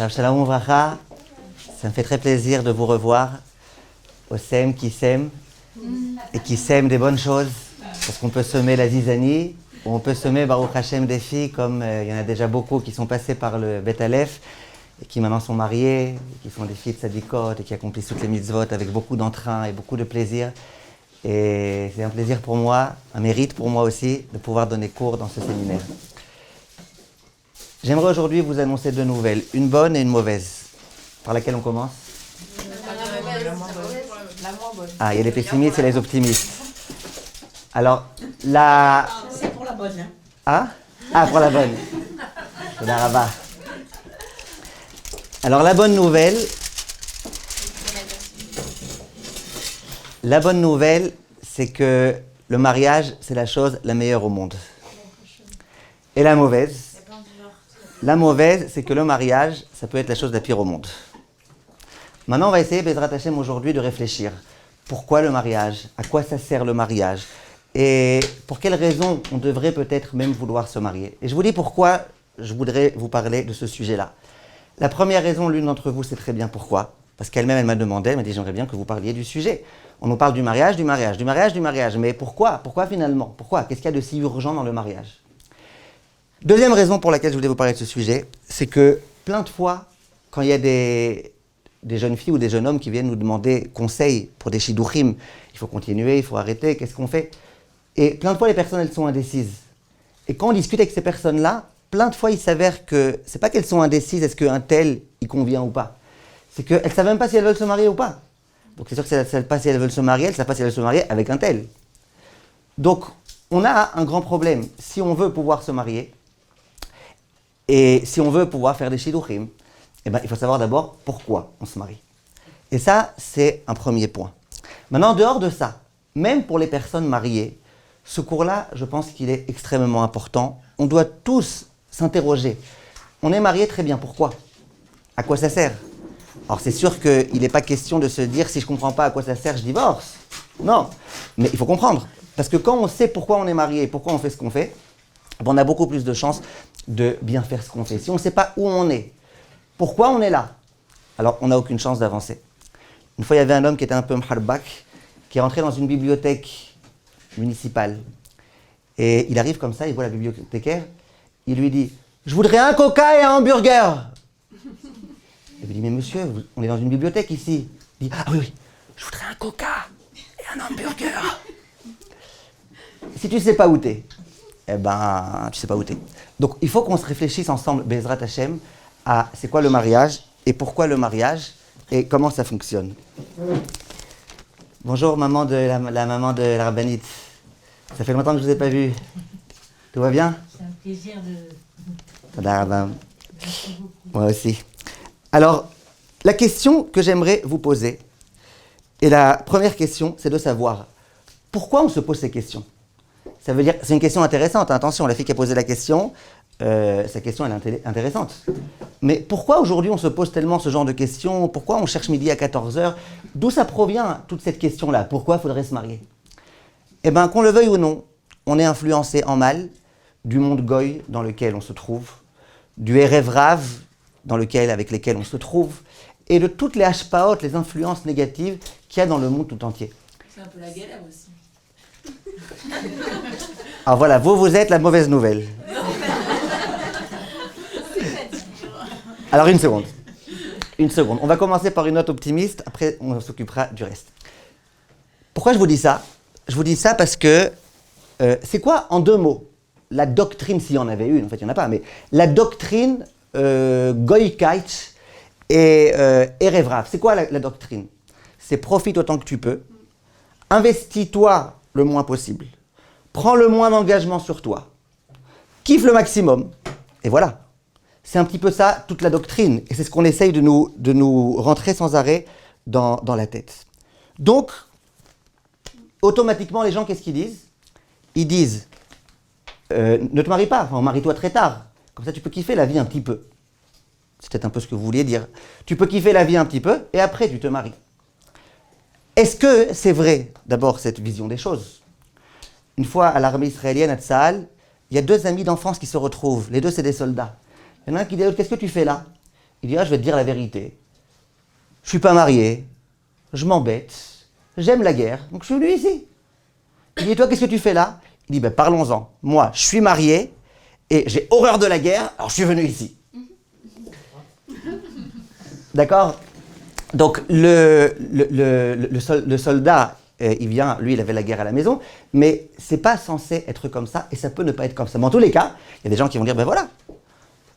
Shalom Uvracha, ça me fait très plaisir de vous revoir au SEM qui sème et qui sème des bonnes choses parce qu'on peut semer la zizanie ou on peut semer Baruch Hashem des filles comme il y en a déjà beaucoup qui sont passées par le Bet Aleph et qui maintenant sont mariées, qui sont des filles de Sadikot et qui accomplissent toutes les mitzvot avec beaucoup d'entrain et beaucoup de plaisir. Et c'est un plaisir pour moi, un mérite pour moi aussi de pouvoir donner cours dans ce séminaire. J'aimerais aujourd'hui vous annoncer deux nouvelles, une bonne et une mauvaise. Par laquelle on commence ? La moins bonne. Ah, il y a les pessimistes et les optimistes. Alors, la... C'est pour la bonne. Hein. Ah, pour la bonne. Toda. Alors, la bonne nouvelle, c'est que le mariage, c'est la chose la meilleure au monde. Et la mauvaise, c'est que le mariage, ça peut être la chose la pire au monde. Maintenant, on va essayer, Bezrat Hashem, aujourd'hui, de réfléchir. Pourquoi le mariage ? À quoi ça sert le mariage ? Et pour quelles raisons on devrait peut-être même vouloir se marier ? Et je vous dis pourquoi je voudrais vous parler de ce sujet-là. La première raison, l'une d'entre vous sait très bien pourquoi. Parce qu'elle-même, elle m'a demandé, elle m'a dit, j'aimerais bien que vous parliez du sujet. On nous parle du mariage. Mais pourquoi ? Pourquoi finalement ? Pourquoi ? Qu'est-ce qu'il y a de si urgent dans le mariage ? Deuxième raison pour laquelle je voulais vous parler de ce sujet, c'est que plein de fois, quand il y a des jeunes filles ou des jeunes hommes qui viennent nous demander conseil pour des shidduchim, il faut continuer, il faut arrêter, qu'est-ce qu'on fait ? Et plein de fois, les personnes, elles sont indécises. Et quand on discute avec ces personnes-là, plein de fois, il s'avère que c'est pas qu'elles sont indécises, est-ce qu'un tel, il convient ou pas ? C'est qu'elles ne savent même pas si elles veulent se marier ou pas. Donc c'est sûr que si elles ne savent pas si elles veulent se marier, elles ne savent pas si elles veulent se marier avec un tel. Donc, on a un grand problème. Si on veut pouvoir se marier, et si on veut pouvoir faire des shidduchim, eh ben, il faut savoir d'abord pourquoi on se marie. Et ça, c'est un premier point. Maintenant, en dehors de ça, même pour les personnes mariées, ce cours-là, je pense qu'il est extrêmement important. On doit tous s'interroger. On est marié, très bien, pourquoi ? À quoi ça sert ? Alors c'est sûr qu'il n'est pas question de se dire, si je ne comprends pas à quoi ça sert, je divorce. Non, mais il faut comprendre. Parce que quand on sait pourquoi on est marié et pourquoi on fait ce qu'on fait, on a beaucoup plus de chances de bien faire ce qu'on fait. Si on ne sait pas où on est, pourquoi on est là, alors on n'a aucune chance d'avancer. Une fois, il y avait un homme qui était un peu mharbak, qui est rentré dans une bibliothèque municipale. Et il arrive comme ça, il voit la bibliothécaire, il lui dit « Je voudrais un coca et un hamburger !» Il lui dit « Mais monsieur, on est dans une bibliothèque ici. » Il dit « Ah oui, je voudrais un coca et un hamburger !» Si tu ne sais pas où t'es, eh ben, tu sais pas où t'es. Donc, il faut qu'on se réfléchisse ensemble, Bezrat Hashem, à c'est quoi le mariage et pourquoi le mariage et comment ça fonctionne. Bonjour, maman de la maman de la rabbinite. Ça fait longtemps que je vous ai pas vu. Tout va bien ? C'est un plaisir de... Merci beaucoup. Moi aussi. Alors, la question que j'aimerais vous poser, et la première question, c'est de savoir pourquoi on se pose ces questions. Ça veut dire, c'est une question intéressante, attention, la fille qui a posé la question, sa question elle est intéressante. Mais pourquoi aujourd'hui on se pose tellement ce genre de questions ? Pourquoi on cherche midi à 14h ? D'où ça provient, toute cette question-là ? Pourquoi faudrait se marier ? Eh bien, qu'on le veuille ou non, on est influencé en mal du monde goy dans lequel on se trouve, du Erev Rav avec lesquels on se trouve, et de toutes les hashpaot, les influences négatives qu'il y a dans le monde tout entier. C'est un peu la galère aussi. Alors voilà, vous êtes la mauvaise nouvelle. Alors une seconde. On va commencer par une note optimiste, après on s'occupera du reste. Pourquoi je vous dis ça ? Je vous dis ça parce que c'est quoi, en deux mots, la doctrine, s'il y en avait une, en fait il n'y en a pas, mais la doctrine Goïkait et Erev Rav. C'est quoi la doctrine ? C'est profite autant que tu peux, investis-toi le moins possible, prends le moins d'engagement sur toi, kiffe le maximum, et voilà. C'est un petit peu ça, toute la doctrine, et c'est ce qu'on essaye de nous rentrer sans arrêt dans la tête. Donc, automatiquement, les gens, qu'est-ce qu'ils disent ? Ils disent, ne te marie pas, enfin, marie-toi très tard, comme ça tu peux kiffer la vie un petit peu. C'est peut-être un peu ce que vous vouliez dire. Tu peux kiffer la vie un petit peu, et après tu te maries. Est-ce que c'est vrai, d'abord, cette vision des choses ? Une fois, à l'armée israélienne, à Tsahal, il y a deux amis d'enfance qui se retrouvent. Les deux, c'est des soldats. Il y en a un qui dit à l'autre, qu'est-ce que tu fais là ? Il dit, je vais te dire la vérité. Je suis pas marié, je m'embête, j'aime la guerre, donc je suis venu ici. Il dit, toi, qu'est-ce que tu fais là? Il dit, parlons-en. Moi, je suis marié et j'ai horreur de la guerre, alors je suis venu ici. D'accord? Donc, le soldat, il vient, lui, il avait la guerre à la maison, mais c'est pas censé être comme ça, et ça peut ne pas être comme ça. Mais en tous les cas, il y a des gens qui vont dire, voilà,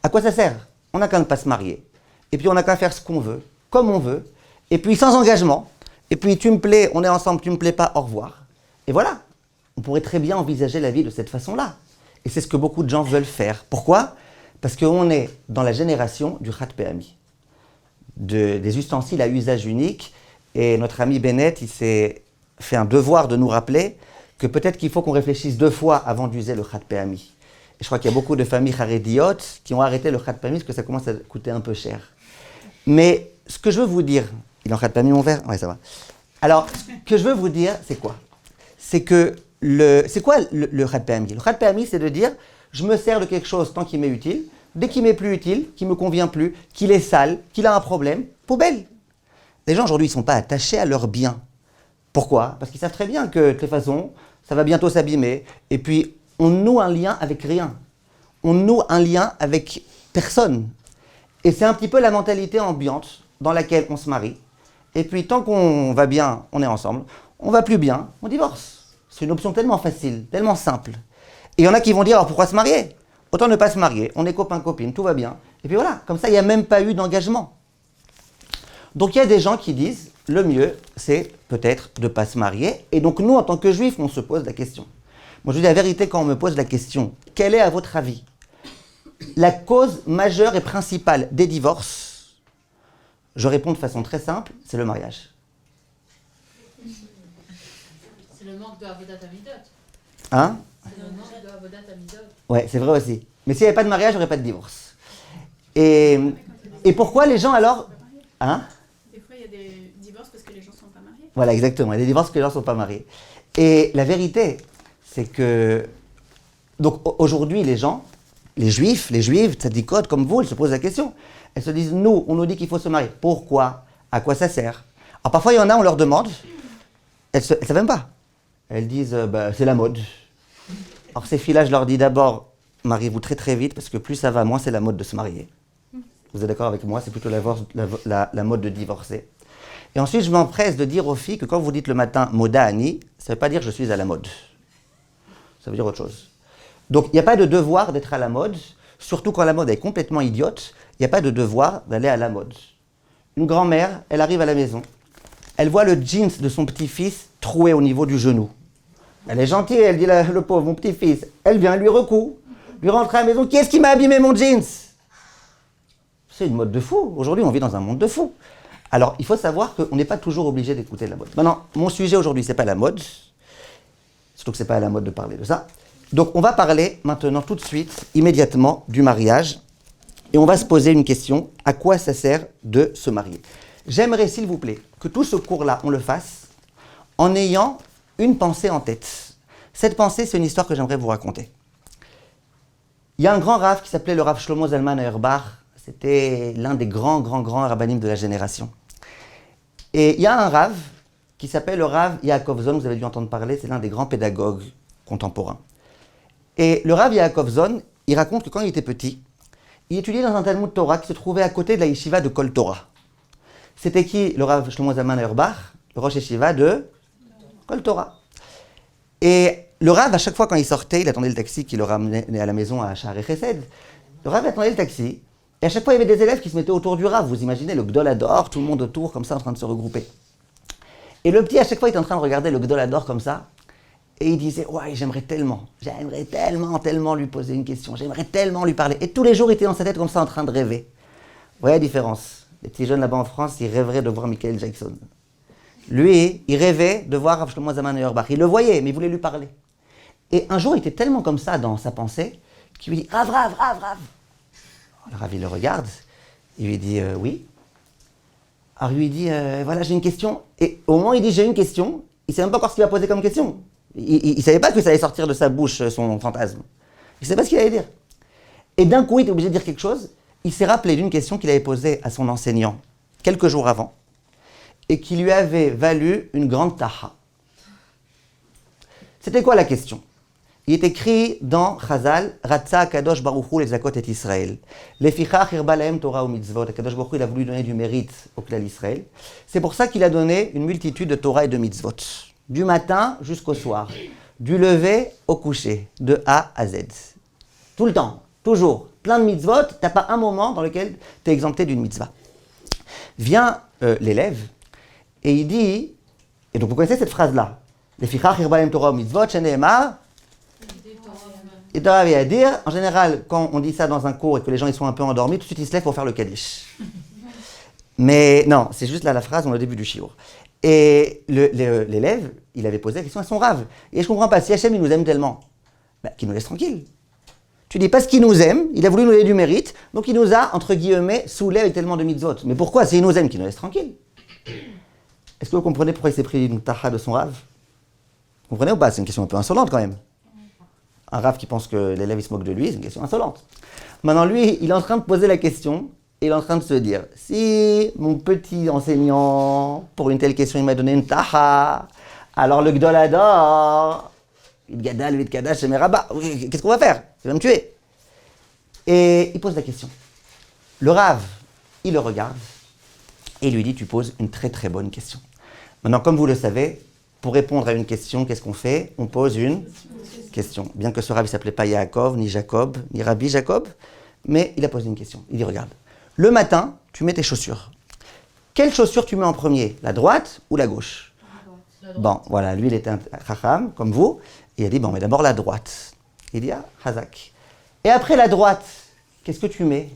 à quoi ça sert? On n'a qu'à ne pas se marier, et puis on n'a qu'à faire ce qu'on veut, comme on veut, et puis sans engagement, et puis tu me plais, on est ensemble, tu me plais pas, au revoir. Et voilà, on pourrait très bien envisager la vie de cette façon-là. Et c'est ce que beaucoup de gens veulent faire. Pourquoi? Parce qu'on est dans la génération du Khat Pe'ami, des ustensiles à usage unique, et notre ami Bennett, il s'est fait un devoir de nous rappeler que peut-être qu'il faut qu'on réfléchisse 2 fois avant d'user le Khat Pe'ami. Et je crois qu'il y a beaucoup de familles harédiotes qui ont arrêté le Khat Pe'ami parce que ça commence à coûter un peu cher. Mais ce que je veux vous dire, il en Khat Pe'ami mon verre? Ouais, ça va. Alors, ce que je veux vous dire, c'est quoi? C'est que c'est quoi le Khat Pe'ami? Le Khat Pe'ami, c'est de dire, je me sers de quelque chose tant qu'il m'est utile. Dès qu'il m'est plus utile, qu'il me convient plus, qu'il est sale, qu'il a un problème, poubelle. Les gens aujourd'hui, ils ne sont pas attachés à leurs biens. Pourquoi? Parce qu'ils savent très bien que de toute façon, ça va bientôt s'abîmer. Et puis, on noue un lien avec rien. On noue un lien avec personne. Et c'est un petit peu la mentalité ambiante dans laquelle on se marie. Et puis, tant qu'on va bien, on est ensemble. On va plus bien, on divorce. C'est une option tellement facile, tellement simple. Et il y en a qui vont dire, alors pourquoi se marier? Autant ne pas se marier, on est copains-copines, tout va bien. Et puis voilà, comme ça, il n'y a même pas eu d'engagement. Donc il y a des gens qui disent, le mieux, c'est peut-être de ne pas se marier. Et donc nous, en tant que juifs, on se pose la question. Moi, je dis la vérité, quand on me pose la question, quelle est, à votre avis, la cause majeure et principale des divorces? Je réponds de façon très simple, c'est le mariage. C'est le manque de Avodat Amidot. Hein? C'est le manque de Avodat Amidot. Ouais, c'est vrai aussi. Mais s'il n'y avait pas de mariage, il n'y aurait pas de divorce. Et pourquoi les gens alors... Hein? Des fois, il y a des divorces parce que les gens ne sont pas mariés. Voilà, exactement. Il y a des divorces parce que les gens ne sont pas mariés. Et la vérité, c'est que... Donc aujourd'hui, les gens, les juifs, tzadikot comme vous, ils se posent la question. Elles se disent, nous, on nous dit qu'il faut se marier. Pourquoi? À quoi ça sert? Alors parfois, il y en a, on leur demande, elles ne savent même pas. Elles disent, c'est la mode. Alors ces filles-là, je leur dis d'abord, mariez-vous très très vite, parce que plus ça va, moins c'est la mode de se marier. Vous êtes d'accord avec moi? C'est plutôt la mode de divorcer. Et ensuite, je m'empresse de dire aux filles que quand vous dites le matin « moda ani », ça ne veut pas dire « je suis à la mode ». Ça veut dire autre chose. Donc, il n'y a pas de devoir d'être à la mode, surtout quand la mode est complètement idiote, il n'y a pas de devoir d'aller à la mode. Une grand-mère, elle arrive à la maison, elle voit le jeans de son petit-fils troué au niveau du genou. Elle est gentille, elle dit, le pauvre, mon petit-fils. Elle vient, lui recoue, lui rentre à la maison. Qui est-ce qui m'a abîmé mon jeans? C'est une mode de fou. Aujourd'hui, on vit dans un monde de fou. Alors, il faut savoir qu'on n'est pas toujours obligé d'écouter la mode. Maintenant, mon sujet aujourd'hui, c'est pas la mode. Surtout que c'est pas à la mode de parler de ça. Donc, on va parler maintenant, tout de suite, immédiatement, du mariage. Et on va se poser une question. À quoi ça sert de se marier? J'aimerais, s'il vous plaît, que tout ce cours-là, on le fasse en ayant une pensée en tête. Cette pensée, c'est une histoire que j'aimerais vous raconter. Il y a un grand rav qui s'appelait le rav Shlomo Zalman Auerbach. C'était l'un des grands rabbinim de la génération. Et il y a un rav qui s'appelle le rav Yaakov Zon, vous avez dû entendre parler, c'est l'un des grands pédagogues contemporains. Et le rav Yaakov Zon, il raconte que quand il était petit, il étudiait dans un Talmud Torah qui se trouvait à côté de la yeshiva de Kol Torah. C'était qui le rav Shlomo Zalman Auerbach? Le rosh yeshiva de Kol Torah. Et le rav, à chaque fois quand il sortait, il attendait le taxi qui le ramenait à la maison à Shaarei Chesed. Le rav attendait le taxi, et à chaque fois il y avait des élèves qui se mettaient autour du rav. Vous imaginez le Gdol Hador, tout le monde autour, comme ça, en train de se regrouper. Et le petit, à chaque fois, il était en train de regarder le Gdol Hador comme ça, et il disait, ouais, j'aimerais tellement lui poser une question, j'aimerais tellement lui parler. Et tous les jours, il était dans sa tête comme ça, en train de rêver. Vous voyez la différence? Les petits jeunes là-bas en France, ils rêveraient de voir Michael Jackson. Lui, il rêvait de voir Rav Shlomo Zalman Auerbach. Il le voyait, mais il voulait lui parler. Et un jour, il était tellement comme ça dans sa pensée, qu'il lui dit, Rav. Le Rav, il le regarde, il lui dit, oui. Alors, il lui dit, voilà, j'ai une question. Et au moment où il dit, j'ai une question, il ne sait même pas encore ce qu'il va poser comme question. Il ne savait pas que ça allait sortir de sa bouche, son fantasme. Il ne savait pas ce qu'il allait dire. Et d'un coup, il était obligé de dire quelque chose. il s'est rappelé d'une question qu'il avait posée à son enseignant quelques jours avant et qui lui avait valu une grande taha. C'était quoi la question? Il est écrit dans Chazal, Ratza Kadosh Baruch Hu les Zakot et Israël. Lefichach irba lahem Torah ou mitzvot. Kadosh Baruch Hu, il a voulu donner du mérite au clan Israël. C'est pour ça qu'il a donné une multitude de Torah et de mitzvot. Du matin jusqu'au soir. Du lever au coucher. De A à Z. Tout le temps. Toujours. Plein de mitzvot. T'as pas un moment dans lequel tu es exempté d'une mitzvah. Vient l'élève et il dit, et donc vous connaissez cette phrase-là. Lefichach irba lahem Torah ou mitzvot, sheneemar. Et Torah avait à dire, en général, quand on dit ça dans un cours et que les gens ils sont un peu endormis, tout de suite ils se lèvent pour faire le Kaddish. Mais non, c'est juste là la phrase dans le début du shiur. Et l'élève, il avait posé la question à son rave. Et je comprends pas, si Hachem il nous aime tellement, qu'il nous laisse tranquille. Tu dis parce qu'il nous aime, il a voulu nous donner du mérite, donc il nous a, entre guillemets, saoulés avec tellement de mitzvot. Mais pourquoi? S'il nous aime, qu'il nous laisse tranquille. Est-ce que vous comprenez pourquoi il s'est pris une taha de son rave? Vous comprenez ou pas? C'est une question un peu insolente quand même. Un rave qui pense que l'élève il se moque de lui, c'est une question insolente. Maintenant lui, il est en train de poser la question et il est en train de se dire, si mon petit enseignant, pour une telle question, il m'a donné une taha, alors le Gdol adore, il gadal, il kadash, c'est mes rabats, qu'est-ce qu'on va faire? Il va me tuer. Et il pose la question. Le rave, il le regarde et il lui dit, tu poses une très très bonne question. Maintenant, comme vous le savez, pour répondre à une question, qu'est-ce qu'on fait? On pose une question. Bien que ce rave ne s'appelait pas Yaakov, ni Jacob, ni Rabbi Jacob, mais il a posé une question. Il dit, regarde, le matin, tu mets tes chaussures. Quelle chaussure tu mets en premier? La droite ou la gauche? La droite. Bon, voilà, lui, il était un chacham, comme vous, et il a dit, bon, mais d'abord la droite. Il dit, ah, Chazak. Et après la droite, qu'est-ce que tu mets?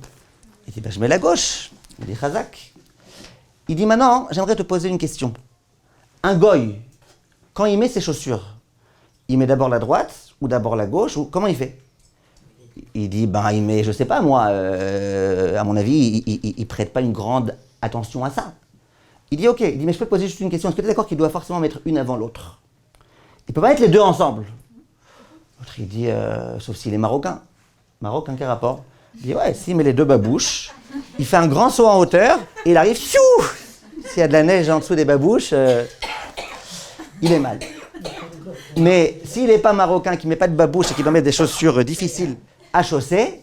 Il dit, je mets la gauche. Il dit, Chazak. Il dit, maintenant, j'aimerais te poser une question. Un goy, quand il met ses chaussures, il met d'abord la droite ou d'abord la gauche, ou comment il fait? Il dit, il met, je sais pas moi, à mon avis, il prête pas une grande attention à ça. Il dit, ok, il dit, mais je peux te poser juste une question, est-ce que tu es d'accord qu'il doit forcément mettre une avant l'autre? Il peut pas mettre les deux ensemble. L'autre, il dit, sauf s'il est marocain. Marocain, quel rapport? Il dit, ouais, s'il met les deux babouches, il fait un grand saut en hauteur, et il arrive, fiou! S'il y a de la neige en dessous des babouches, il est mal. Mais s'il n'est pas marocain, qu'il ne met pas de babouche et qu'il doit mettre des chaussures difficiles à chausser,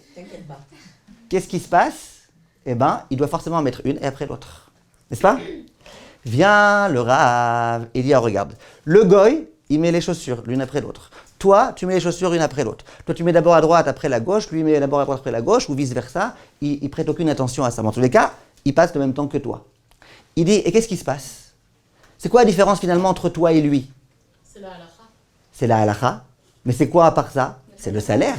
qu'est-ce qui se passe? Eh bien, il doit forcément en mettre une et après l'autre. N'est-ce pas? Vient le rave et dit, regarde, le goy, il met les chaussures l'une après l'autre. Toi, tu mets les chaussures l'une après l'autre. Toi, tu mets d'abord à droite après la gauche, lui, il met d'abord à droite après la gauche, ou vice-versa. Il prête aucune attention à ça. Mais en tous les cas, il passe le même temps que toi. Il dit, et qu'est-ce qui se passe? C'est quoi la différence finalement entre toi et lui? C'est la halakha. C'est la halakha. Mais c'est quoi à part ça? C'est le salaire.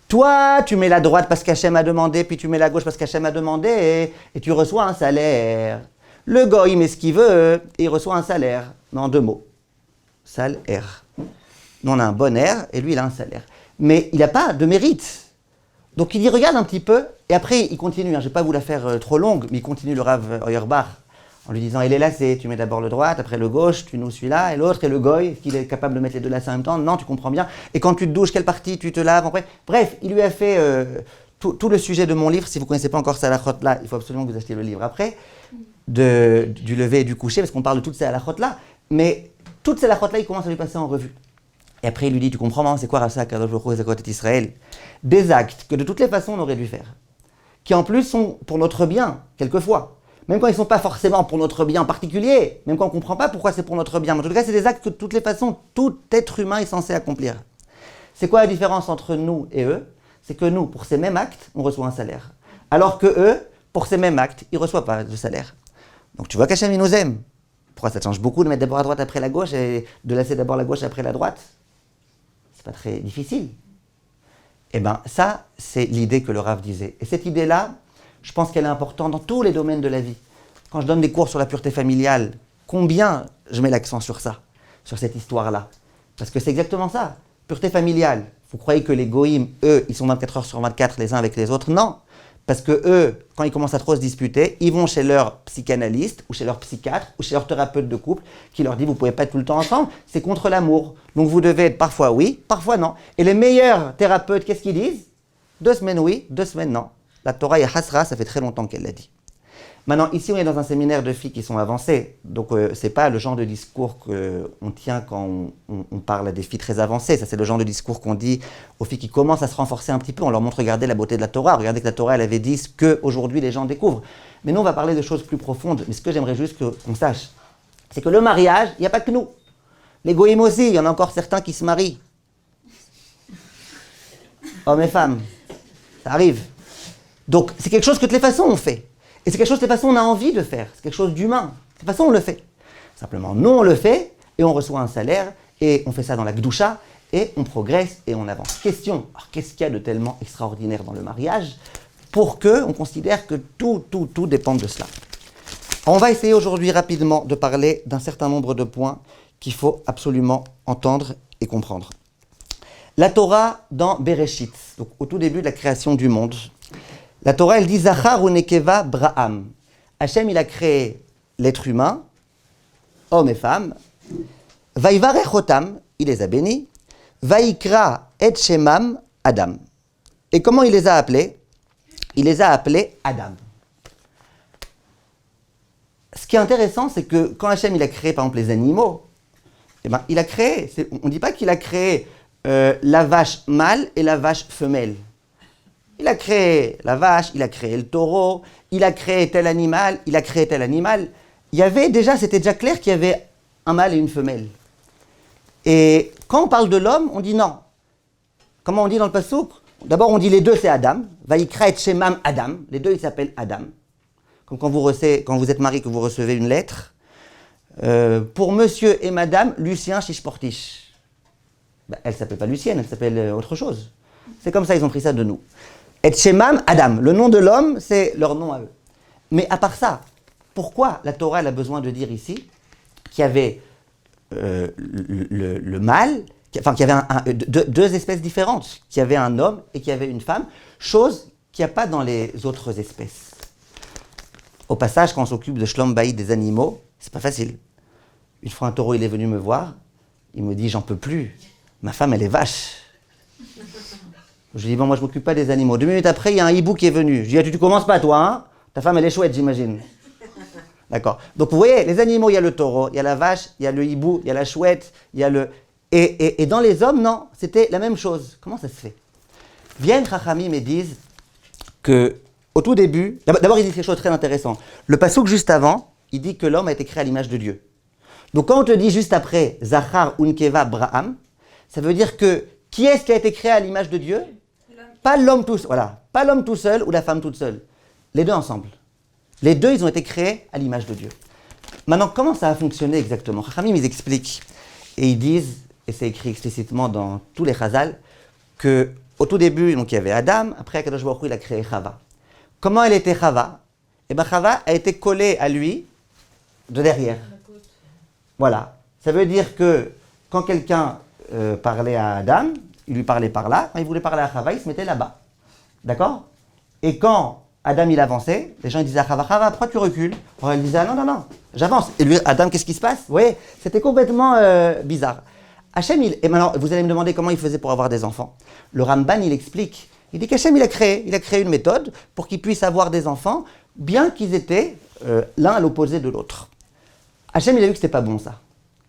Toi, tu mets la droite parce qu'Hachem a demandé, puis tu mets la gauche parce qu'Hachem a demandé, et tu reçois un salaire. Le goy, il met ce qu'il veut, et il reçoit un salaire. Mais en deux mots. Salaire. Nous, on a un bon air, et lui, il a un salaire. Mais il n'a pas de mérite. Donc il dit, regarde un petit peu, et après, il continue. Je ne vais pas vous la faire trop longue, mais il continue le Rav Auerbach, en lui disant, il est lacé, tu mets d'abord le droite, après le gauche, tu nous celui-là, et l'autre, et le goy, est-ce qu'il est capable de mettre les deux lacets en même temps? Non, tu comprends bien. Et quand tu te douches, quelle partie tu te laves après? Bref, il lui a fait tout le sujet de mon livre. Si vous ne connaissez pas encore ces halachot-là, il faut absolument que vous achetiez le livre après, du lever et du coucher, parce qu'on parle de toutes ces halachot-là. Mais toutes ces halachot-là, il commence à lui passer en revue. Et après, il lui dit, tu comprends, maman, c'est quoi Rasa, Kadosh Baruch Hu, les Zakot Israël? Des actes que de toutes les façons on aurait dû faire, qui en plus sont pour notre bien, quelquefois. Même quand ils ne sont pas forcément pour notre bien en particulier, même quand on ne comprend pas pourquoi c'est pour notre bien. Mais en tout cas, c'est des actes que de toutes les façons, tout être humain est censé accomplir. C'est quoi la différence entre nous et eux? C'est que nous, pour ces mêmes actes, on reçoit un salaire. Alors que eux, pour ces mêmes actes, ils ne reçoivent pas de salaire. Donc tu vois qu'Hachem, il nous aime. Pourquoi ça te change beaucoup de mettre d'abord à droite après la gauche et de laisser d'abord la gauche après la droite? C'est pas très difficile. Eh bien, ça, c'est l'idée que le Rav disait. Et cette idée-là, je pense qu'elle est importante dans tous les domaines de la vie. Quand je donne des cours sur la pureté familiale, combien je mets l'accent sur ça, sur cette histoire-là? Parce que c'est exactement ça. Pureté familiale. Vous croyez que les goïms, eux, ils sont 24 heures sur 24 les uns avec les autres? Non. Parce que eux, quand ils commencent à trop se disputer, ils vont chez leur psychanalyste, ou chez leur psychiatre, ou chez leur thérapeute de couple, qui leur dit, vous ne pouvez pas être tout le temps ensemble, c'est contre l'amour. Donc vous devez être parfois oui, parfois non. Et les meilleurs thérapeutes, qu'est-ce qu'ils disent? 2 semaines oui, 2 semaines non. La Torah est hasra, ça fait très longtemps qu'elle l'a dit. Maintenant, ici, on est dans un séminaire de filles qui sont avancées. Donc, c'est pas le genre de discours qu'on tient quand on parle à des filles très avancées. Ça, c'est le genre de discours qu'on dit aux filles qui commencent à se renforcer un petit peu. On leur montre, regardez la beauté de la Torah. Regardez que la Torah, elle avait dit ce qu'aujourd'hui les gens découvrent. Mais nous, on va parler de choses plus profondes. Mais ce que j'aimerais juste qu'on sache, c'est que le mariage, il n'y a pas que nous. Les goïms aussi, il y en a encore certains qui se marient. Hommes et femmes. Ça arrive. Donc, c'est quelque chose que de toutes les façons on fait. Et c'est quelque chose de toute façon on a envie de faire. C'est quelque chose d'humain. De toute façon on le fait. Simplement, nous on le fait et on reçoit un salaire et on fait ça dans la Gdoucha et on progresse et on avance. Question, alors qu'est-ce qu'il y a de tellement extraordinaire dans le mariage pour qu'on considère que tout dépend de cela. Alors, on va essayer aujourd'hui rapidement de parler d'un certain nombre de points qu'il faut absolument entendre et comprendre. La Torah dans Bereshit, donc au tout début de la création du monde, la Torah, elle dit « Zachar ou nekeva braham ». Hachem, il a créé l'être humain, homme et femme. « Vaïvarech otam », il les a bénis. « Vaïkra et shemam Adam ». Et comment il les a appelés? Il les a appelés Adam. Ce qui est intéressant, c'est que quand Hachem, il a créé par exemple les animaux, eh ben, il a créé, on ne dit pas qu'il a créé la vache mâle et la vache femelle. Il a créé la vache, il a créé le taureau, il a créé tel animal, il a créé tel animal. Il y avait déjà, c'était déjà clair qu'il y avait un mâle et une femelle. Et quand on parle de l'homme, on dit non. Comment on dit dans le Passouk? D'abord, on dit les deux, c'est Adam. Vaïkra et Shemam Adam. Les deux, ils s'appellent Adam. Comme quand vous êtes marié, que vous recevez une lettre. Pour monsieur et madame Lucien Chichportiche. Ben, elle ne s'appelle pas Lucienne, elle s'appelle autre chose. C'est comme ça, ils ont pris ça de nous. Et Shemam Adam, le nom de l'homme, c'est leur nom à eux. Mais à part ça, pourquoi la Torah elle a besoin de dire ici qu'il y avait le mâle, qu'il y avait deux espèces différentes, qu'il y avait un homme et qu'il y avait une femme, chose qu'il n'y a pas dans les autres espèces. Au passage, quand on s'occupe de Shlom Bayit des animaux, c'est pas facile. Une fois un taureau, il est venu me voir, il me dit « j'en peux plus, ma femme elle est vache ». Je lui dis, bon, moi je ne m'occupe pas des animaux. 2 minutes après, il y a un hibou qui est venu. Je lui dis, tu commences pas toi, hein? Ta femme elle est chouette, j'imagine. D'accord. Donc vous voyez, les animaux, il y a le taureau, il y a la vache, il y a le hibou, il y a la chouette, il y a le... Et dans les hommes, non, c'était la même chose. Comment ça se fait? Viennent Chachamim et disent que, au tout début, d'abord ils disent quelque chose de très intéressant. Le passouk juste avant, il dit que l'homme a été créé à l'image de Dieu. Donc quand on te dit juste après, Zachar unkeva Braham, ça veut dire que, qui est-ce qui a été créé à l'image de Dieu? Pas l'homme tout seul, voilà, pas l'homme tout seul ou la femme toute seule. Les deux ensemble. Les deux, ils ont été créés à l'image de Dieu. Maintenant, comment ça a fonctionné exactement? Chachamim, ils expliquent et ils disent, et c'est écrit explicitement dans tous les chazal, que au tout début, donc il y avait Adam, après Akadosh Baruch Hu, il a créé Chava. Comment elle était Chava? Eh bien, Chava a été collée à lui de derrière. Voilà. Ça veut dire que quand quelqu'un parlait à Adam, il lui parlait par là. Quand il voulait parler à Chava, il se mettait là-bas. D'accord? Et quand Adam il avançait, les gens ils disaient à Chava, Chava, pourquoi tu recules? Alors elle disait, non, j'avance. Et lui, Adam, qu'est-ce qui se passe? Vous voyez, c'était complètement bizarre. Hachem, et maintenant, vous allez me demander comment il faisait pour avoir des enfants. Le Ramban, il explique. Il dit qu'Hachem, il a créé une méthode pour qu'ils puissent avoir des enfants, bien qu'ils étaient l'un à l'opposé de l'autre. Hachem, il a vu que c'était pas bon, ça.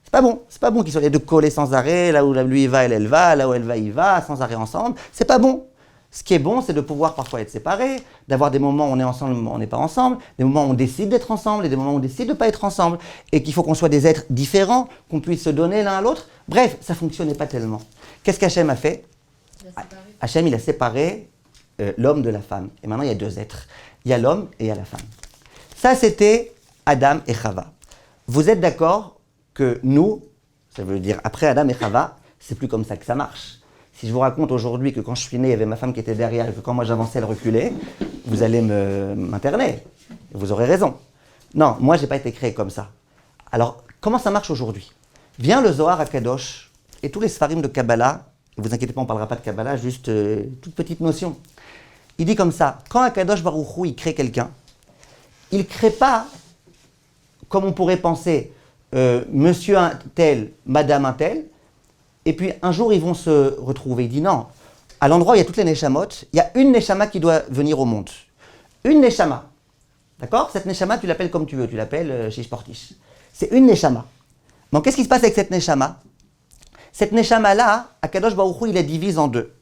C'est pas bon qu'ils soient les deux collés sans arrêt, là où lui il va, elle va, là où elle va, il va, sans arrêt ensemble. C'est pas bon. Ce qui est bon, c'est de pouvoir parfois être séparés, d'avoir des moments où on est ensemble, des moments où on n'est pas ensemble, des moments où on décide d'être ensemble et des moments où on décide de ne pas être ensemble, et qu'il faut qu'on soit des êtres différents, qu'on puisse se donner l'un à l'autre. Bref, ça ne fonctionnait pas tellement. Qu'est-ce qu'Hachem a fait? Hachem, il a séparé l'homme de la femme. Et maintenant, il y a deux êtres. Il y a l'homme et il y a la femme. Ça, c'était Adam et Chava. Vous êtes d'accord que nous, ça veut dire après Adam et Chava, c'est plus comme ça que ça marche. Si je vous raconte aujourd'hui que quand je suis né, il y avait ma femme qui était derrière et que quand moi j'avançais, elle reculait, vous allez m'interner. Vous aurez raison. Non, moi, je n'ai pas été créé comme ça. Alors, comment ça marche aujourd'hui? Vient le Zohar à Kadosh et tous les Sfarim de Kabbalah, ne vous inquiétez pas, on ne parlera pas de Kabbalah, juste toute petite notion. Il dit comme ça, quand Akadosh Baruch Hu, il crée quelqu'un, il ne crée pas, comme on pourrait penser, monsieur un tel, madame un tel, et puis un jour ils vont se retrouver. Il dit non, à l'endroit où il y a toutes les neshamot, il y a une neshama qui doit venir au monde. Une neshama. D'accord? Cette neshama, tu l'appelles comme tu veux. Tu l'appelles Shish Portish. C'est une neshama. Donc, qu'est-ce qui se passe avec cette neshama? Cette neshama-là, Akadosh Baruch Hu, il la divise en deux.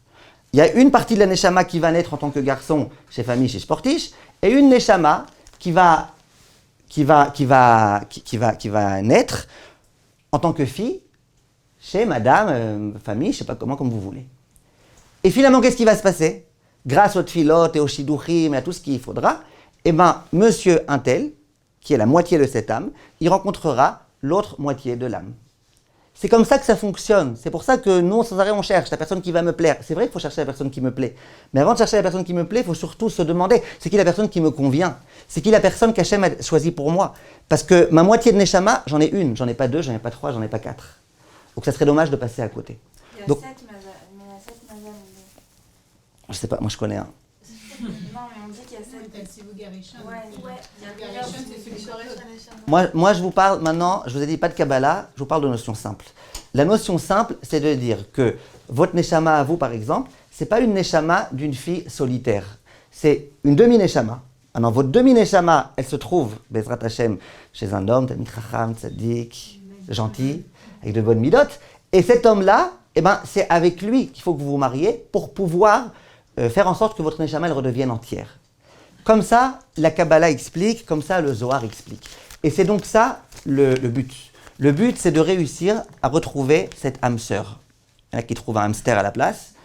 Il y a une partie de la neshama qui va naître en tant que garçon chez famille, chez Sportish, et une neshama qui va naître en tant que fille chez madame, famille, je ne sais pas comment, comme vous voulez. Et finalement, qu'est-ce qui va se passer? Grâce aux tfilotes et aux shidduchim et à tout ce qu'il faudra, eh bien, monsieur Intel, qui est la moitié de cette âme, il rencontrera l'autre moitié de l'âme. C'est comme ça que ça fonctionne. C'est pour ça que nous, sans arrêt, on cherche la personne qui va me plaire. C'est vrai qu'il faut chercher la personne qui me plaît. Mais avant de chercher la personne qui me plaît, il faut surtout se demander, c'est qui la personne qui me convient? C'est qui la personne qu'Hachem a choisie pour moi? Parce que ma moitié de Neshama, j'en ai une. J'en ai pas deux, j'en ai pas trois, j'en ai pas quatre. Donc ça serait dommage de passer à côté. Il y a Donc, 7 mazal, mais il y a 7 mazal. je sais pas, moi je connais un. Non, mais on dit qu'il y a 7. Si vous Garishan. Ouais, il y a plusieurs. Garishan, c'est celui qui correspond. Moi, je vous parle maintenant, je vous ai dit pas de Kabbalah, je vous parle de notions simples. La notion simple, c'est de dire que votre Neshama à vous, par exemple, c'est pas une Neshama d'une fille solitaire. C'est une demi-Neshama. Alors, votre demi-Neshama, elle se trouve, Bezrat Hashem, chez un homme, Talmid Chacham, Tzadik, gentil, avec de bonnes midotes. Et cet homme-là, eh ben, c'est avec lui qu'il faut que vous vous mariez pour pouvoir faire en sorte que votre Neshama, elle redevienne entière. Comme ça, la Kabbalah explique, comme ça, le Zohar explique. Et c'est donc ça le but. Le but, c'est de réussir à retrouver cette âme sœur. Il y en a qui trouvent un hamster à la place,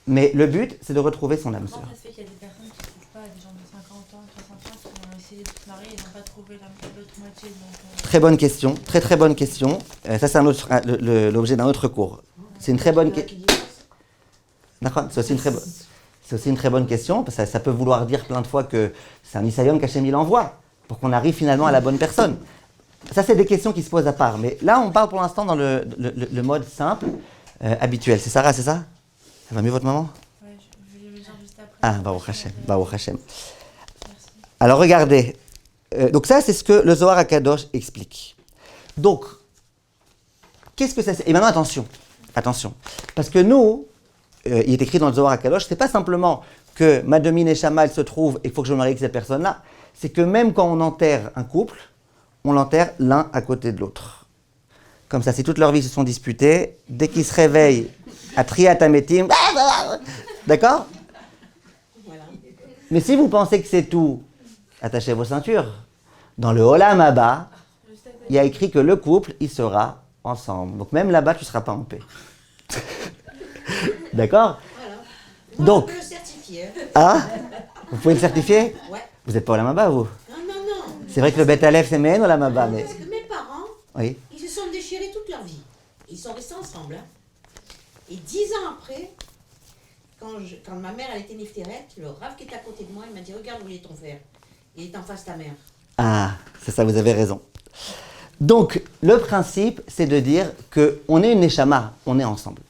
mais le but, c'est de retrouver son âme sœur. Comment ça se fait qu'il y a des personnes qui ne trouvent pas, des gens de 50 ans, 60 ans, qui ont essayé de se marier et n'ont pas trouvé l'autre moitié donc, Très bonne question, très très bonne question. Ça, c'est l'objet d'un autre cours. C'est une très bonne question. C'est aussi une très bonne question, parce que ça peut vouloir dire plein de fois que c'est un Nisayon qu'Hachem il envoie, pour qu'on arrive finalement à la bonne personne. Ça, c'est des questions qui se posent à part. Mais là, on parle pour l'instant dans le mode simple, habituel. C'est Sarah, c'est ça? Ça va mieux votre maman? Ouais, je vais le dire juste après. Ah, Baruch Hashem, Baruch Hashem. Alors, regardez. Donc ça, c'est ce que le Zohar HaKadosh explique. Donc, qu'est-ce que ça c'est? Et maintenant, attention. Parce que nous, il est écrit dans le Zohar HaKadosh, c'est pas simplement que ma demi-Neshama, elle se trouve et il faut que je me marie avec cette personne-là. C'est que même quand on enterre un couple, on l'enterre l'un à côté de l'autre. Comme ça, si toute leur vie se sont disputés, dès qu'ils se réveillent à Triat Hametim, d'accord? Mais si vous pensez que c'est tout, attachez vos ceintures. Dans le Olam Haba, il y a écrit que le couple, il sera ensemble. Donc même là-bas, tu ne seras pas en paix. D'accord? Voilà. Donc, on peut le certifier. Ah, vous pouvez le certifier? Ouais. Vous n'êtes pas Olam Haba, vous? Non. C'est vrai que le Bet Aleph, c'est Mehen Olam Haba, mais... Parce que mes parents, Oui. ils se sont déchirés toute leur vie. Ils sont restés ensemble. Hein. Et 10 ans après, quand ma mère elle était niftéret, le Rav qui était à côté de moi, il m'a dit « Regarde où il est ton frère. Il est en face de ta mère. » Ah, c'est ça, vous avez raison. Donc, le principe, c'est de dire qu'on est une Neshama, on est ensemble.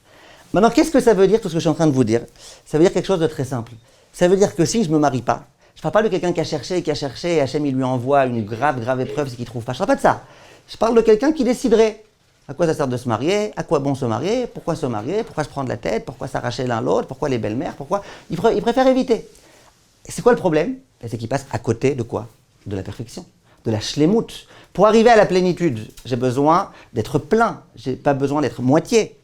Maintenant, qu'est-ce que ça veut dire, tout ce que je suis en train de vous dire? Ça veut dire quelque chose de très simple. Ça veut dire que si je ne me marie pas, je ne parle pas de quelqu'un qui a cherché, et Hachem, il lui envoie une grave épreuve, c'est qu'il ne trouve pas. Je ne parle pas de ça. Je parle de quelqu'un qui déciderait. À quoi ça sert de se marier? À quoi bon se marier? Pourquoi se marier? Pourquoi se prendre la tête? Pourquoi s'arracher l'un l'autre? Pourquoi les belles-mères? Pourquoi il préfère éviter. Et c'est quoi le problème? C'est qu'il passe à côté de quoi? De la perfection, de la shlemut. Pour arriver à la plénitude, j'ai besoin d'être plein, j'ai pas besoin d'être moitié.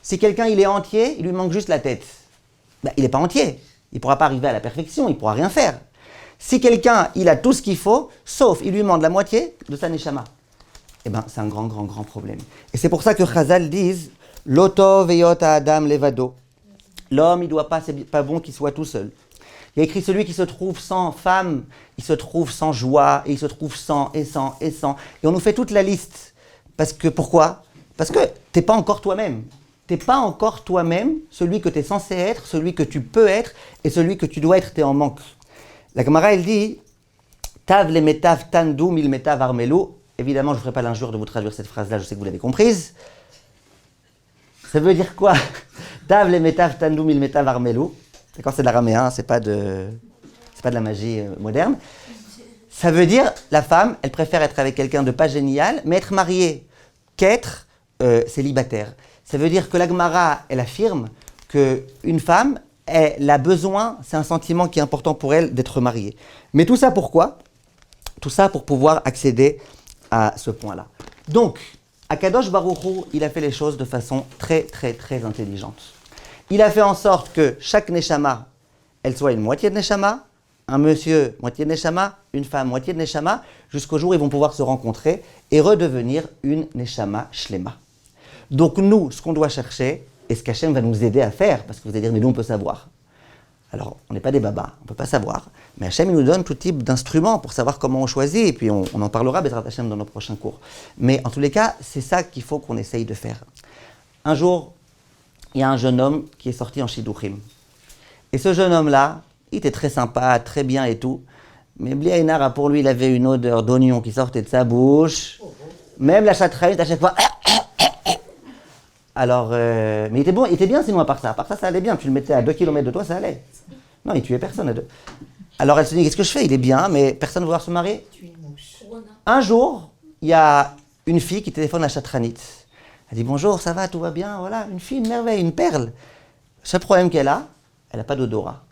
Si quelqu'un il est entier, il lui manque juste la tête. Ben, il n'est pas entier, il ne pourra pas arriver à la perfection, il ne pourra rien faire. Si quelqu'un il a tout ce qu'il faut, sauf il lui manque la moitié de sa neshama, eh ben, c'est un grand problème. Et c'est pour ça que Chazal disent « Loto veyot Adam levado ». L'homme, il doit pas, c'est pas bon qu'il soit tout seul. Il y a écrit celui qui se trouve sans femme, il se trouve sans joie, et il se trouve sans. Et on nous fait toute la liste. Pourquoi? Parce que tu n'es pas encore toi-même. Tu n'es pas encore toi-même celui que tu es censé être, celui que tu peux être, et celui que tu dois être, tu es en manque. La Gemara, elle dit « Tav le metav tandu mil metav armelu ». Évidemment, je ne ferai pas l'injure de vous traduire cette phrase-là, je sais que vous l'avez comprise. Ça veut dire quoi? Tav le metav tandu mil metav armelu. D'accord, c'est de l'araméen, c'est pas de la magie moderne. Ça veut dire, la femme, elle préfère être avec quelqu'un de pas génial, mais être mariée qu'être célibataire. Ça veut dire que la Gemara, elle affirme qu'une femme, elle a besoin, c'est un sentiment qui est important pour elle d'être mariée. Mais tout ça pourquoi? Tout ça pour pouvoir accéder à ce point-là. Donc, Akadosh Baruch Hu, il a fait les choses de façon très, très, très intelligente. Il a fait en sorte que chaque Neshama, elle soit une moitié de Neshama, un monsieur, moitié de Neshama, une femme, moitié de Neshama, jusqu'au jour où ils vont pouvoir se rencontrer et redevenir une Neshama Shlema. Donc nous, ce qu'on doit chercher, et ce qu'Hachem va nous aider à faire, parce que vous allez dire, mais nous on peut savoir. Alors, on n'est pas des babas, on ne peut pas savoir, mais Hachem il nous donne tout type d'instruments pour savoir comment on choisit, et puis on en parlera, Bezrat Hachem, dans nos prochains cours. Mais en tous les cas, c'est ça qu'il faut qu'on essaye de faire. Un jour, il y a un jeune homme qui est sorti en Shidduchim. Et ce jeune homme-là, il était très sympa, très bien et tout, mais Bli Haïnara, pour lui, il avait une odeur d'oignon qui sortait de sa bouche. Même la chatraïne, à chaque fois... Alors, mais il était bon, il était bien sinon à part ça. À part ça, ça allait bien. Tu le mettais à 2 km de toi, ça allait. Non, il tuait personne à deux. Alors elle se dit, qu'est-ce que je fais? Il est bien, mais personne ne veut vouloir se marier. Un jour, il y a une fille qui téléphone à Chatranit. Elle dit, bonjour, ça va, tout va bien, voilà, une fille, une merveille, une perle. Le seul problème qu'elle a, elle n'a pas d'odorat.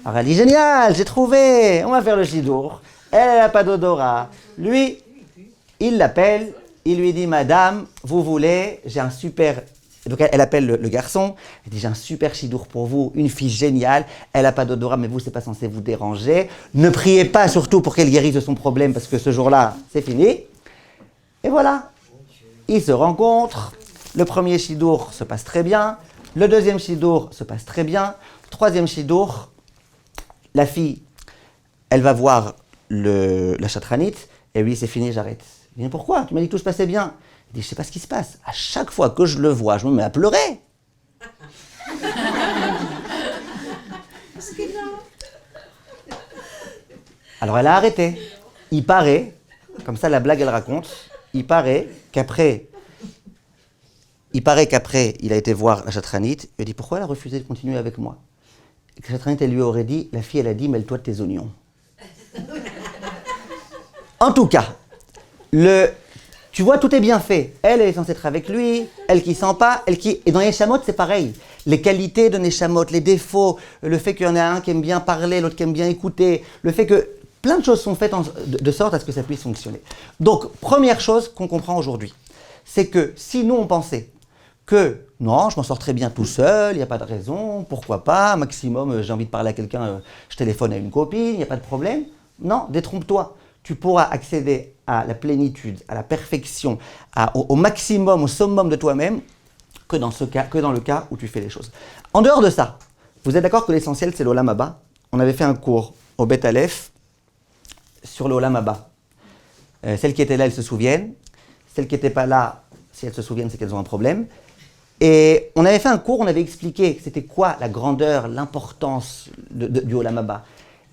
Alors elle dit, génial, j'ai trouvé, on va faire le chidour. Elle n'a pas d'odorat. Lui, il l'appelle, il lui dit, madame, vous voulez, j'ai un super... Donc elle appelle le garçon, elle dit, j'ai un super chidour pour vous, une fille géniale, elle n'a pas d'odorat, mais vous, c'est pas censé vous déranger. Ne priez pas surtout pour qu'elle guérisse de son problème, parce que ce jour-là, c'est fini. Et voilà, ils se rencontrent, le premier chidour se passe très bien, le deuxième chidour se passe très bien, troisième chidour, la fille, elle va voir la chatranite, et lui, c'est fini, j'arrête. Il dit, mais pourquoi? Tu m'as dit que tout se passait bien. Il dit, je ne sais pas ce qui se passe. À chaque fois que je le vois, je me mets à pleurer. Alors elle a arrêté. Il paraît, comme ça la blague elle raconte, il paraît qu'après il a été voir la chatranite, il a dit, pourquoi elle a refusé de continuer avec moi? Et la chatranite, elle lui aurait dit, la fille elle a dit, mêle-toi de tes oignons. En tout cas, tu vois, tout est bien fait. Elle est censée être avec lui, elle qui sent pas, Et dans les Neshamot, c'est pareil. Les qualités de Neshamot, les défauts, le fait qu'il y en a un qui aime bien parler, l'autre qui aime bien écouter, le fait que plein de choses sont faites de sorte à ce que ça puisse fonctionner. Donc, première chose qu'on comprend aujourd'hui, c'est que si nous on pensait que non, je m'en sors très bien tout seul, il n'y a pas de raison, pourquoi pas, maximum j'ai envie de parler à quelqu'un, je téléphone à une copine, il n'y a pas de problème. Non, détrompe-toi. Tu pourras accéder à la plénitude, à la perfection, au maximum, au summum de toi-même, que dans le cas où tu fais les choses. En dehors de ça, vous êtes d'accord que l'essentiel c'est l'Olam Haba? On avait fait un cours au Bet Aleph sur l'Olam Haba. Celles qui étaient là, elles se souviennent. Celles qui n'étaient pas là, si elles se souviennent, c'est qu'elles ont un problème. Et on avait fait un cours, on avait expliqué c'était quoi la grandeur, l'importance du Olam Haba.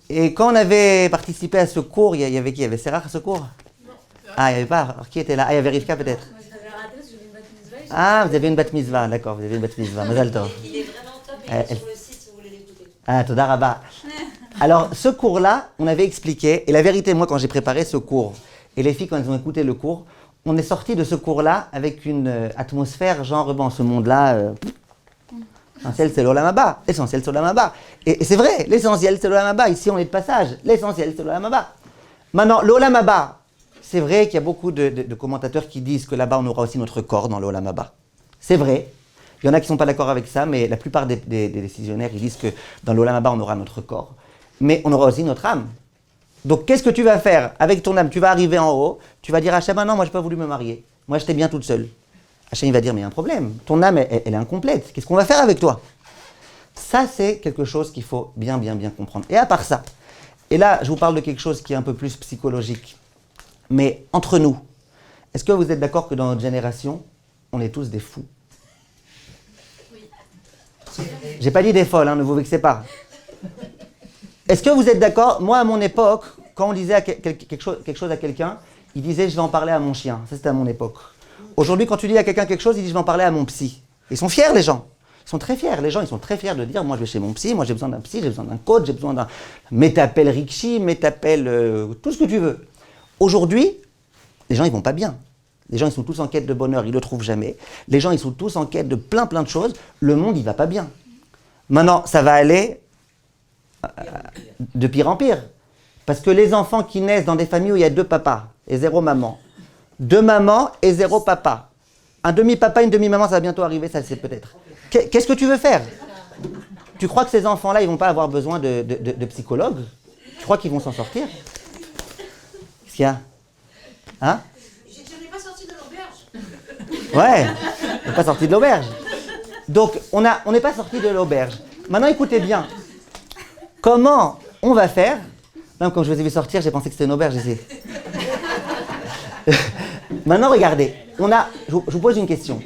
Et quand on avait participé à ce cours, il y avait qui? Il y avait Serach à ce cours? Non. Ah, il n'y avait pas. Alors, qui était là? Ah, il y avait Rivka peut-être? Moi, je l'avais raté parce que j'avais une bat mitzvah. Ah, vous avez une bat mitzvah, d'accord, vous avez une bat mitzvah. Mazal tov. Il est vraiment top, il est sur le site si vous voulez l'écouter. Ah, Toda Rabba. Alors, ce cours-là, on avait expliqué, et la vérité, moi, quand j'ai préparé ce cours, et les filles, quand elles ont écouté le cours, on est sorti de ce cours-là avec une atmosphère, genre, bon, ce monde-là, l'essentiel, c'est l'Olam Haba. L'essentiel, c'est l'Olam Haba. Et c'est vrai, l'essentiel, c'est l'Olam Haba. Ici, on est de passage. L'essentiel, c'est l'Olam Haba. Maintenant, l'Olam Haba, c'est vrai qu'il y a beaucoup de commentateurs qui disent que là-bas, on aura aussi notre corps dans l'Olam Haba. C'est vrai. Il y en a qui ne sont pas d'accord avec ça, mais la plupart des décisionnaires, ils disent que dans l'Olam Haba, on aura notre corps. Mais on aura aussi notre âme. Donc, qu'est-ce que tu vas faire avec ton âme? Tu vas arriver en haut, tu vas dire à Hachem, ah non, moi, je n'ai pas voulu me marier. Moi, j'étais bien toute seule. Hachem, il va dire, mais il y a un problème. Ton âme, elle est incomplète. Qu'est-ce qu'on va faire avec toi? Ça, c'est quelque chose qu'il faut bien comprendre. Et à part ça, et là, je vous parle de quelque chose qui est un peu plus psychologique. Mais entre nous, est-ce que vous êtes d'accord que dans notre génération, on est tous des fous? Oui. J'ai pas dit des folles, hein, ne vous vexez pas. Est-ce que vous êtes d'accord? Moi, à mon époque, quand on disait quelque chose à quelqu'un, il disait, je vais en parler à mon chien. Ça, c'était à mon époque. Aujourd'hui, quand tu dis à quelqu'un quelque chose, il dit, je vais en parler à mon psy. Ils sont fiers, les gens. Ils sont très fiers. Les gens, ils sont très fiers de dire, moi, je vais chez mon psy, moi, j'ai besoin d'un psy, j'ai besoin d'un coach, j'ai besoin d'un... Mais t'appelles Rikshi, mais t'appelles tout ce que tu veux. Aujourd'hui, les gens, ils vont pas bien. Les gens, ils sont tous en quête de bonheur, ils le trouvent jamais. Les gens, ils sont tous en quête de plein de choses. Le monde, il va pas bien. Maintenant, ça va aller de pire en pire. Parce que les enfants qui naissent dans des familles où il y a 2 papas et 0 maman, 2 mamans et 0 papa, un demi-papa, une demi-maman, ça va bientôt arriver, ça le sait peut-être. Qu'est-ce que tu veux faire? Tu crois que ces enfants-là, ils vont pas avoir besoin de psychologues? Tu crois qu'ils vont s'en sortir? Qu'est-ce qu'il y a? Hein? Je n'ai pas sorti de l'auberge. Ouais, on n'est pas sorti de l'auberge. Donc, on n'est pas sorti de l'auberge. Maintenant, écoutez bien. Comment on va faire? Même quand je vous ai vu sortir, j'ai pensé que c'était une auberge ici. Maintenant, regardez. Je vous pose une question.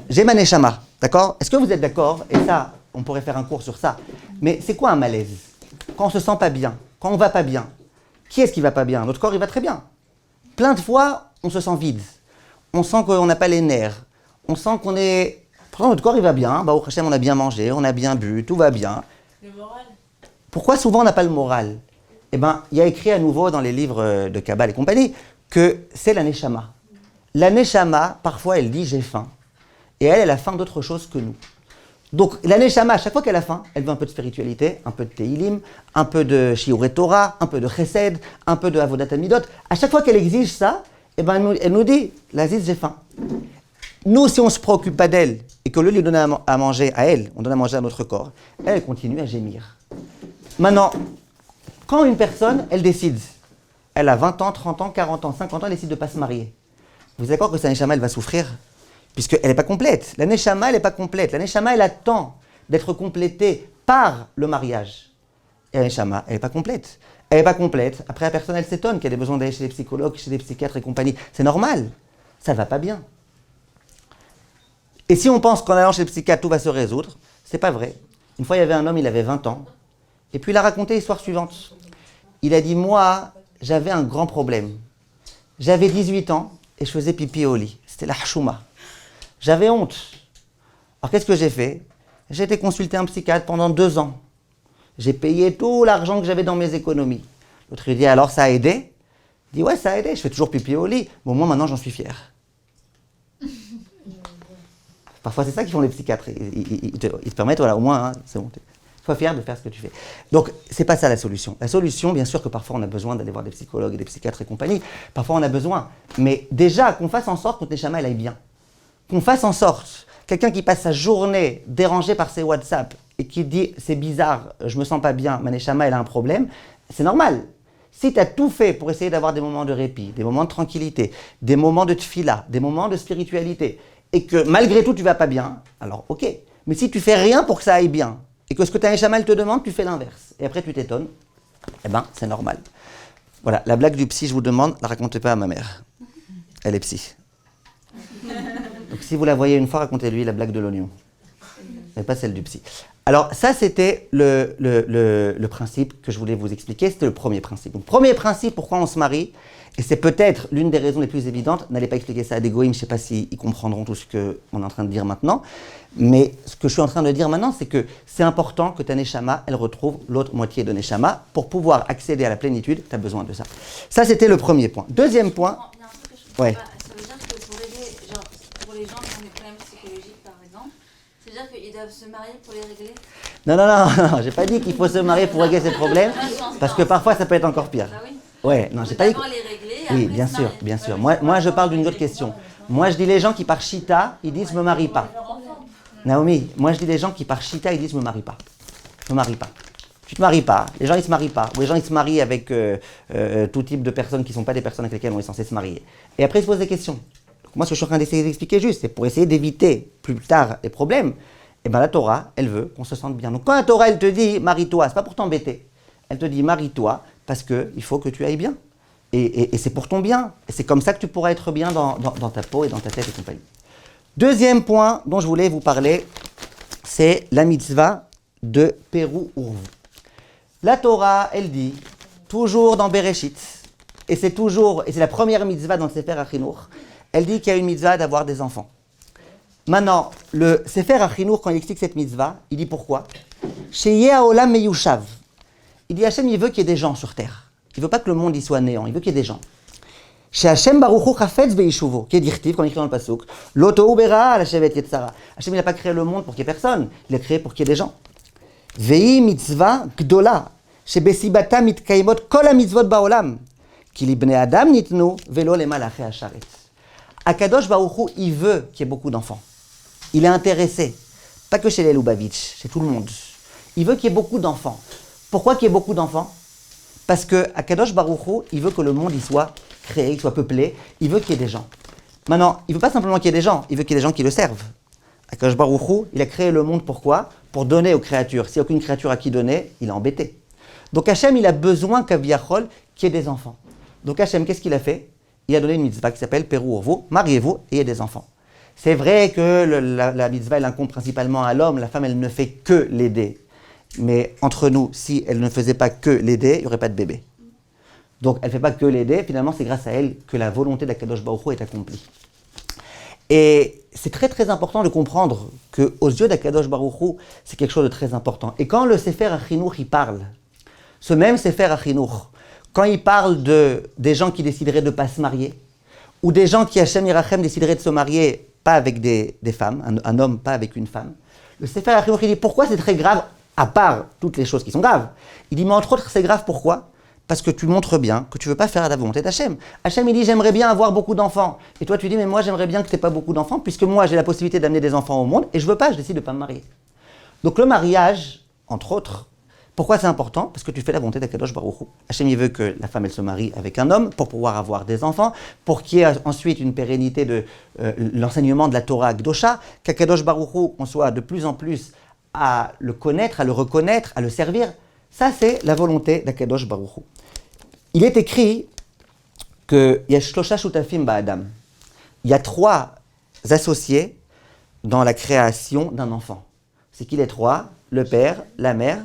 J'ai ma neshama, d'accord? Est-ce que vous êtes d'accord? Et ça, on pourrait faire un cours sur ça. Mais c'est quoi un malaise? Quand on se sent pas bien, quand on va pas bien. Qui est-ce qui va pas bien? Notre corps, il va très bien. Plein de fois, on se sent vide. On sent qu'on n'a pas les nerfs. On sent qu'on est... Pourtant, notre corps, il va bien. Au Hachem, on a bien mangé, on a bien bu, tout va bien. Le moral. Pourquoi souvent on n'a pas le moral? Eh bien, il y a écrit à nouveau dans les livres de Kabbale et compagnie que c'est la neshama. La neshama, parfois, elle dit « j'ai faim ». Et elle a faim d'autre chose que nous. Donc, la neshama, à chaque fois qu'elle a faim, elle veut un peu de spiritualité, un peu de Teilim, un peu de Shiurei Torah, un peu de Chesed, un peu de Avodat Hamidot. À chaque fois qu'elle exige ça, eh ben, elle nous dit « L'aziz, j'ai faim ». Nous, si on ne se préoccupe pas d'elle et qu'au lieu de lui donner à manger à elle, on donne à manger à notre corps, elle continue à gémir. Maintenant, quand une personne, elle décide, elle a 20 ans, 30 ans, 40 ans, 50 ans, elle décide de ne pas se marier. Vous êtes d'accord que sa neshama, elle va souffrir? Puisqu'elle n'est pas complète. La neshama, elle n'est pas complète. La neshama, elle attend d'être complétée par le mariage. Et la neshama, elle n'est pas complète. Elle n'est pas complète. Après, la personne, elle s'étonne qu'elle ait besoin d'aller chez des psychologues, chez des psychiatres et compagnie. C'est normal. Ça ne va pas bien. Et si on pense qu'en allant chez le psychiatre, tout va se résoudre, c'est pas vrai. Une fois, il y avait un homme, il avait 20 ans. Et puis, il a raconté l'histoire suivante. Il a dit, moi, j'avais un grand problème. J'avais 18 ans et je faisais pipi au lit. C'était la hashouma. J'avais honte. Alors, qu'est-ce que j'ai fait? J'ai été consulter un psychiatre pendant 2 ans. J'ai payé tout l'argent que j'avais dans mes économies. L'autre, il dit, alors, ça a aidé? Il dit, ouais, ça a aidé. Je fais toujours pipi au lit. Bon, moi, maintenant, j'en suis fier. Parfois, c'est ça qu'ils font les psychiatres. Ils te permettent, voilà, au moins, hein, c'est bon. Sois fier de faire ce que tu fais. Donc, c'est pas ça la solution. La solution, bien sûr que parfois on a besoin d'aller voir des psychologues et des psychiatres et compagnie. Parfois on a besoin. Mais déjà, qu'on fasse en sorte que notre neshama, elle aille bien. Qu'on fasse en sorte, quelqu'un qui passe sa journée dérangé par ses WhatsApp et qui dit c'est bizarre, je me sens pas bien, ma neshama, elle a un problème, c'est normal. Si tu as tout fait pour essayer d'avoir des moments de répit, des moments de tranquillité, des moments de tfila, des moments de spiritualité, et que malgré tout tu vas pas bien, alors ok. Mais si tu fais rien pour que ça aille bien, et que ce que ta neshama elle te demande, tu fais l'inverse, et après tu t'étonnes, eh ben c'est normal. Voilà, la blague du psy, je vous demande, la racontez pas à ma mère. Elle est psy. Donc si vous la voyez une fois, racontez-lui la blague de l'oignon, mais pas celle du psy. Alors ça, c'était le principe que je voulais vous expliquer, c'était le premier principe. Donc premier principe, pourquoi on se marie, et c'est peut-être l'une des raisons les plus évidentes, n'allez pas expliquer ça à des goïms, je ne sais pas s'ils comprendront tout ce qu'on est en train de dire maintenant, mais ce que je suis en train de dire maintenant, c'est que c'est important que ta neshama, elle retrouve l'autre moitié de neshama. Pour pouvoir accéder à la plénitude, tu as besoin de ça. Ça, c'était le premier point. Deuxième point... Il y a un truc que je comprends Ouais. pas. Ça veut dire que pour aider, genre, pour les gens qui ont des problèmes psychologiques, par exemple, ça veut dire qu'ils doivent se marier pour les régler? Non, j'ai pas dit qu'il faut se marier pour régler ces problèmes, parce que parfois, ça peut être encore pire. Ah oui. Ouais, non, j'ai pas dit... D'abord les régler, Oui, après bien se sûr, marier. bien sûr. Moi, je parle d'une autre question. Moi, je dis les gens qui par chita, ils disent « me marie pas ». Naomi, moi, je dis les gens qui par chita, ils disent « me marie pas ». Me marie pas. Tu te maries pas. Les gens, ils se marient pas. Ou les gens, ils se marient avec tout type de personnes qui ne sont pas des personnes avec lesquelles on est censé se marier. Et après, ils se posent des questions. Donc, moi, ce que je suis en train d'essayer d'expliquer juste, c'est pour essayer d'éviter plus tard les problèmes. Et bien, la Torah, elle veut qu'on se sente bien. Donc, quand la Torah, elle te dit « marie-toi », c'est pas pour t'embêter. Elle te dit « marie-toi » parce qu'il faut que tu ailles bien. Et c'est pour ton bien. Et c'est comme ça que tu pourras être bien dans ta peau et dans ta tête et compagnie. Deuxième point dont je voulais vous parler, c'est la mitzvah de Pérou Urvu. La Torah, elle dit, toujours dans Bereshit, et c'est la première mitzvah dans le Sefer HaChinour, elle dit qu'il y a une mitzvah d'avoir des enfants. Maintenant, le Sefer HaChinour, quand il explique cette mitzvah, il dit pourquoi? Sheyeh haolam meyushav. Il dit Hachem, il veut qu'il y ait des gens sur terre. Il ne veut pas que le monde y soit néant, il veut qu'il y ait des gens. Chez Hashem Baruch Hu Chafetz Be'ishuvo, qui est directif, comme écrit dans le Pasuk. Loto Bera la Shevet Yetzara. Hashem, il n'a pas créé le monde pour qu'il y ait personne, il l'a créé pour qu'il y ait des gens. Vei mitzvah gdola, shebesibata mitkaimot kol ha-mitzvot ba'olam, ki libnei adam nitnu velo lemalachi hasharetz. Akadosh Baruch Hu, il veut qu'il y ait beaucoup d'enfants. Il est intéressé, pas que chez les Lubavitch, chez tout le monde. Il veut qu'il y ait beaucoup d'enfants. Pourquoi qu'il y ait beaucoup d'enfants? Parce que Akadosh Baruch Hu, il veut que le monde il soit créé, il soit peuplé, il veut qu'il y ait des gens. Maintenant, il ne veut pas simplement qu'il y ait des gens, il veut qu'il y ait des gens qui le servent. Akadosh Baruch Hu, il a créé le monde pourquoi? Pour donner aux créatures. S'il n'y a aucune créature à qui donner, il est embêté. Donc Hachem, il a besoin qu'Aviachol, qu'il y ait des enfants. Donc Hachem, qu'est-ce qu'il a fait? Il a donné une mitzvah qui s'appelle Peru Urvu, mariez-vous et ayez des enfants. C'est vrai que la mitzvah, elle incombe principalement à l'homme, la femme, elle ne fait que l'aider. Mais entre nous, si elle ne faisait pas que l'aider, il n'y aurait pas de bébé. Donc elle ne fait pas que l'aider, finalement c'est grâce à elle que la volonté d'Akadosh Baruch Hu est accomplie. Et c'est très très important de comprendre qu'aux yeux d'Akadosh Baruch Hu, c'est quelque chose de très important. Et quand le Sefer HaChinuch il parle, ce même Sefer HaChinuch, quand il parle des gens qui décideraient de ne pas se marier, ou des gens qui, Hashem Yirachem, décideraient de se marier pas avec des femmes, un homme pas avec une femme, le Sefer HaChinuch il dit pourquoi c'est très grave, à part toutes les choses qui sont graves. Il dit mais entre autres c'est grave pourquoi? Parce que tu montres bien que tu ne veux pas faire la volonté d'Hachem. Hachem, il dit, j'aimerais bien avoir beaucoup d'enfants. Et toi, tu dis, mais moi, j'aimerais bien que tu n'aies pas beaucoup d'enfants, puisque moi, j'ai la possibilité d'amener des enfants au monde, et je ne veux pas, je décide de ne pas me marier. Donc le mariage, entre autres, pourquoi c'est important? Parce que tu fais la volonté d'Akadosh Baruch Hu. Hachem, il veut que la femme, elle se marie avec un homme, pour pouvoir avoir des enfants, pour qu'il y ait ensuite une pérennité de l'enseignement de la Torah Akdosha, qu'Akadosh Baruch Hu, on soit de plus en plus à le connaître, à le reconnaître, à le servir. Ça, c'est la volonté d'Akadosh Baruch Hu. Il est écrit que Yesh Shlosha Shutafim Ba'adam. Il y a 3 associés dans la création d'un enfant. C'est qui les 3? Le père, la mère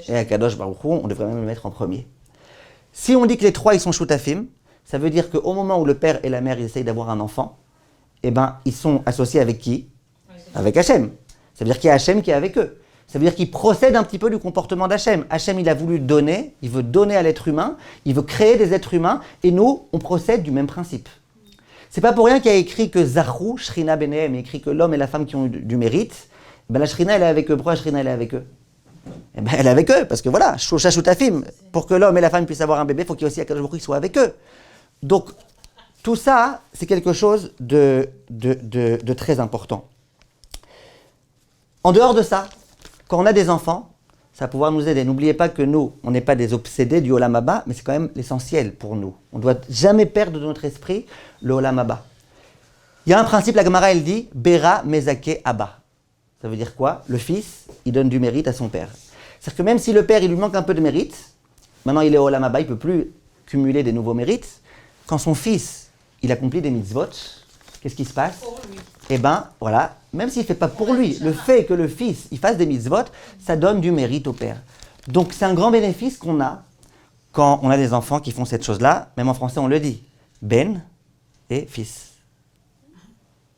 et Akadosh Baruch Hu. On devrait même le mettre en premier. Si on dit que les 3 ils sont Shutafim, ça veut dire qu'au moment où le père et la mère ils essayent d'avoir un enfant, eh ben, ils sont associés avec qui? Avec Hachem. Ça veut dire qu'il y a Hachem qui est avec eux. Ça veut dire qu'il procède un petit peu du comportement d'Hachem. Hachem, il a voulu donner, il veut donner à l'être humain, il veut créer des êtres humains, et nous, on procède du même principe. C'est pas pour rien qu'il y a écrit que Zachou, Shrina Benehem, écrit que l'homme et la femme qui ont du mérite, ben la Shrina, elle est avec eux. Pourquoi la Shrina, elle est avec eux? Eh ben, elle est avec eux, parce que voilà, Shosha Shutafim, pour que l'homme et la femme puissent avoir un bébé, il faut qu'il y ait aussi Akadosh Baruch Hu qui soit avec eux. Donc, tout ça, c'est quelque chose de très important. En dehors de ça, quand on a des enfants, ça va pouvoir nous aider. N'oubliez pas que nous, on n'est pas des obsédés du Olam Haba, mais c'est quand même l'essentiel pour nous. On ne doit jamais perdre de notre esprit le Olam Haba. Il y a un principe, la Gemara, elle dit « Bera mezake Abba ». Ça veut dire quoi? Le fils, il donne du mérite à son père. C'est-à-dire que même si le père, il lui manque un peu de mérite, maintenant il est au Olam Haba, il ne peut plus cumuler des nouveaux mérites. Quand son fils, il accomplit des mitzvot, qu'est-ce qui se passe? Eh bien, voilà, même s'il ne fait pas pour lui, le fait que le fils il fasse des mitzvot, ça donne du mérite au père. Donc c'est un grand bénéfice qu'on a quand on a des enfants qui font cette chose-là. Même en français, on le dit. Ben et fils.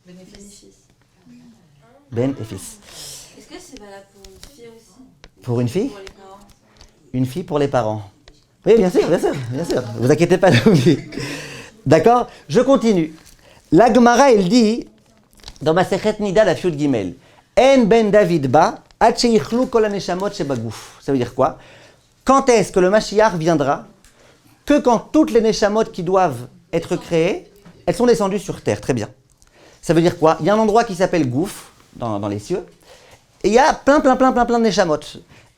Bénéfice. Ben et fils. Est-ce que c'est valable pour une fille aussi? Pour une fille? Pour les parents? Une fille pour les parents. Oui, bien sûr, bien sûr, bien sûr. Ne vous inquiétez pas, d'accord? Je continue. La Gemara, elle dit, dans ma Sechet Nida, la Fiut Gimel, En ben David ba, ad sheichlu kol haneshamot shebaguf. Ça veut dire quoi? Quand est-ce que le Mashiach viendra? Que quand toutes les neshamot qui doivent être créées, elles sont descendues sur terre. Très bien. Ça veut dire quoi? Il y a un endroit qui s'appelle Gouf, dans les cieux, et il y a plein de neshamot.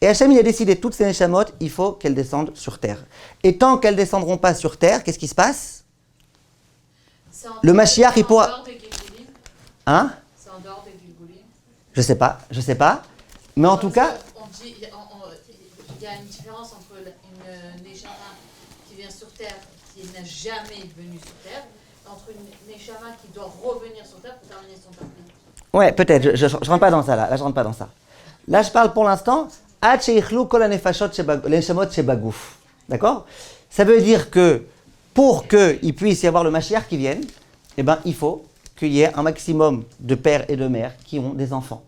Et Hachem, il a décidé, toutes ces neshamot, il faut qu'elles descendent sur terre. Et tant qu'elles ne descendront pas sur terre, qu'est-ce qui se passe? Le Mashiach, il pourra... Hein? C'est en dehors des Gilgulim. Je sais pas. Mais en tout cas... Il y a une différence entre une Neshama qui vient sur Terre, qui n'a jamais venu sur Terre, entre une Neshama qui doit revenir sur Terre pour terminer son tapis. Ouais, peut-être, je rentre pas dans ça là. Là, je rentre pas dans ça. Là, je parle pour l'instant... Ad sheichlu kol hanefashot neshamot shebaguf. D'accord? Ça veut dire que pour qu'il puisse y avoir le Mashiach qui vienne, eh ben, il faut qu'il y ait un maximum de pères et de mères qui ont des enfants.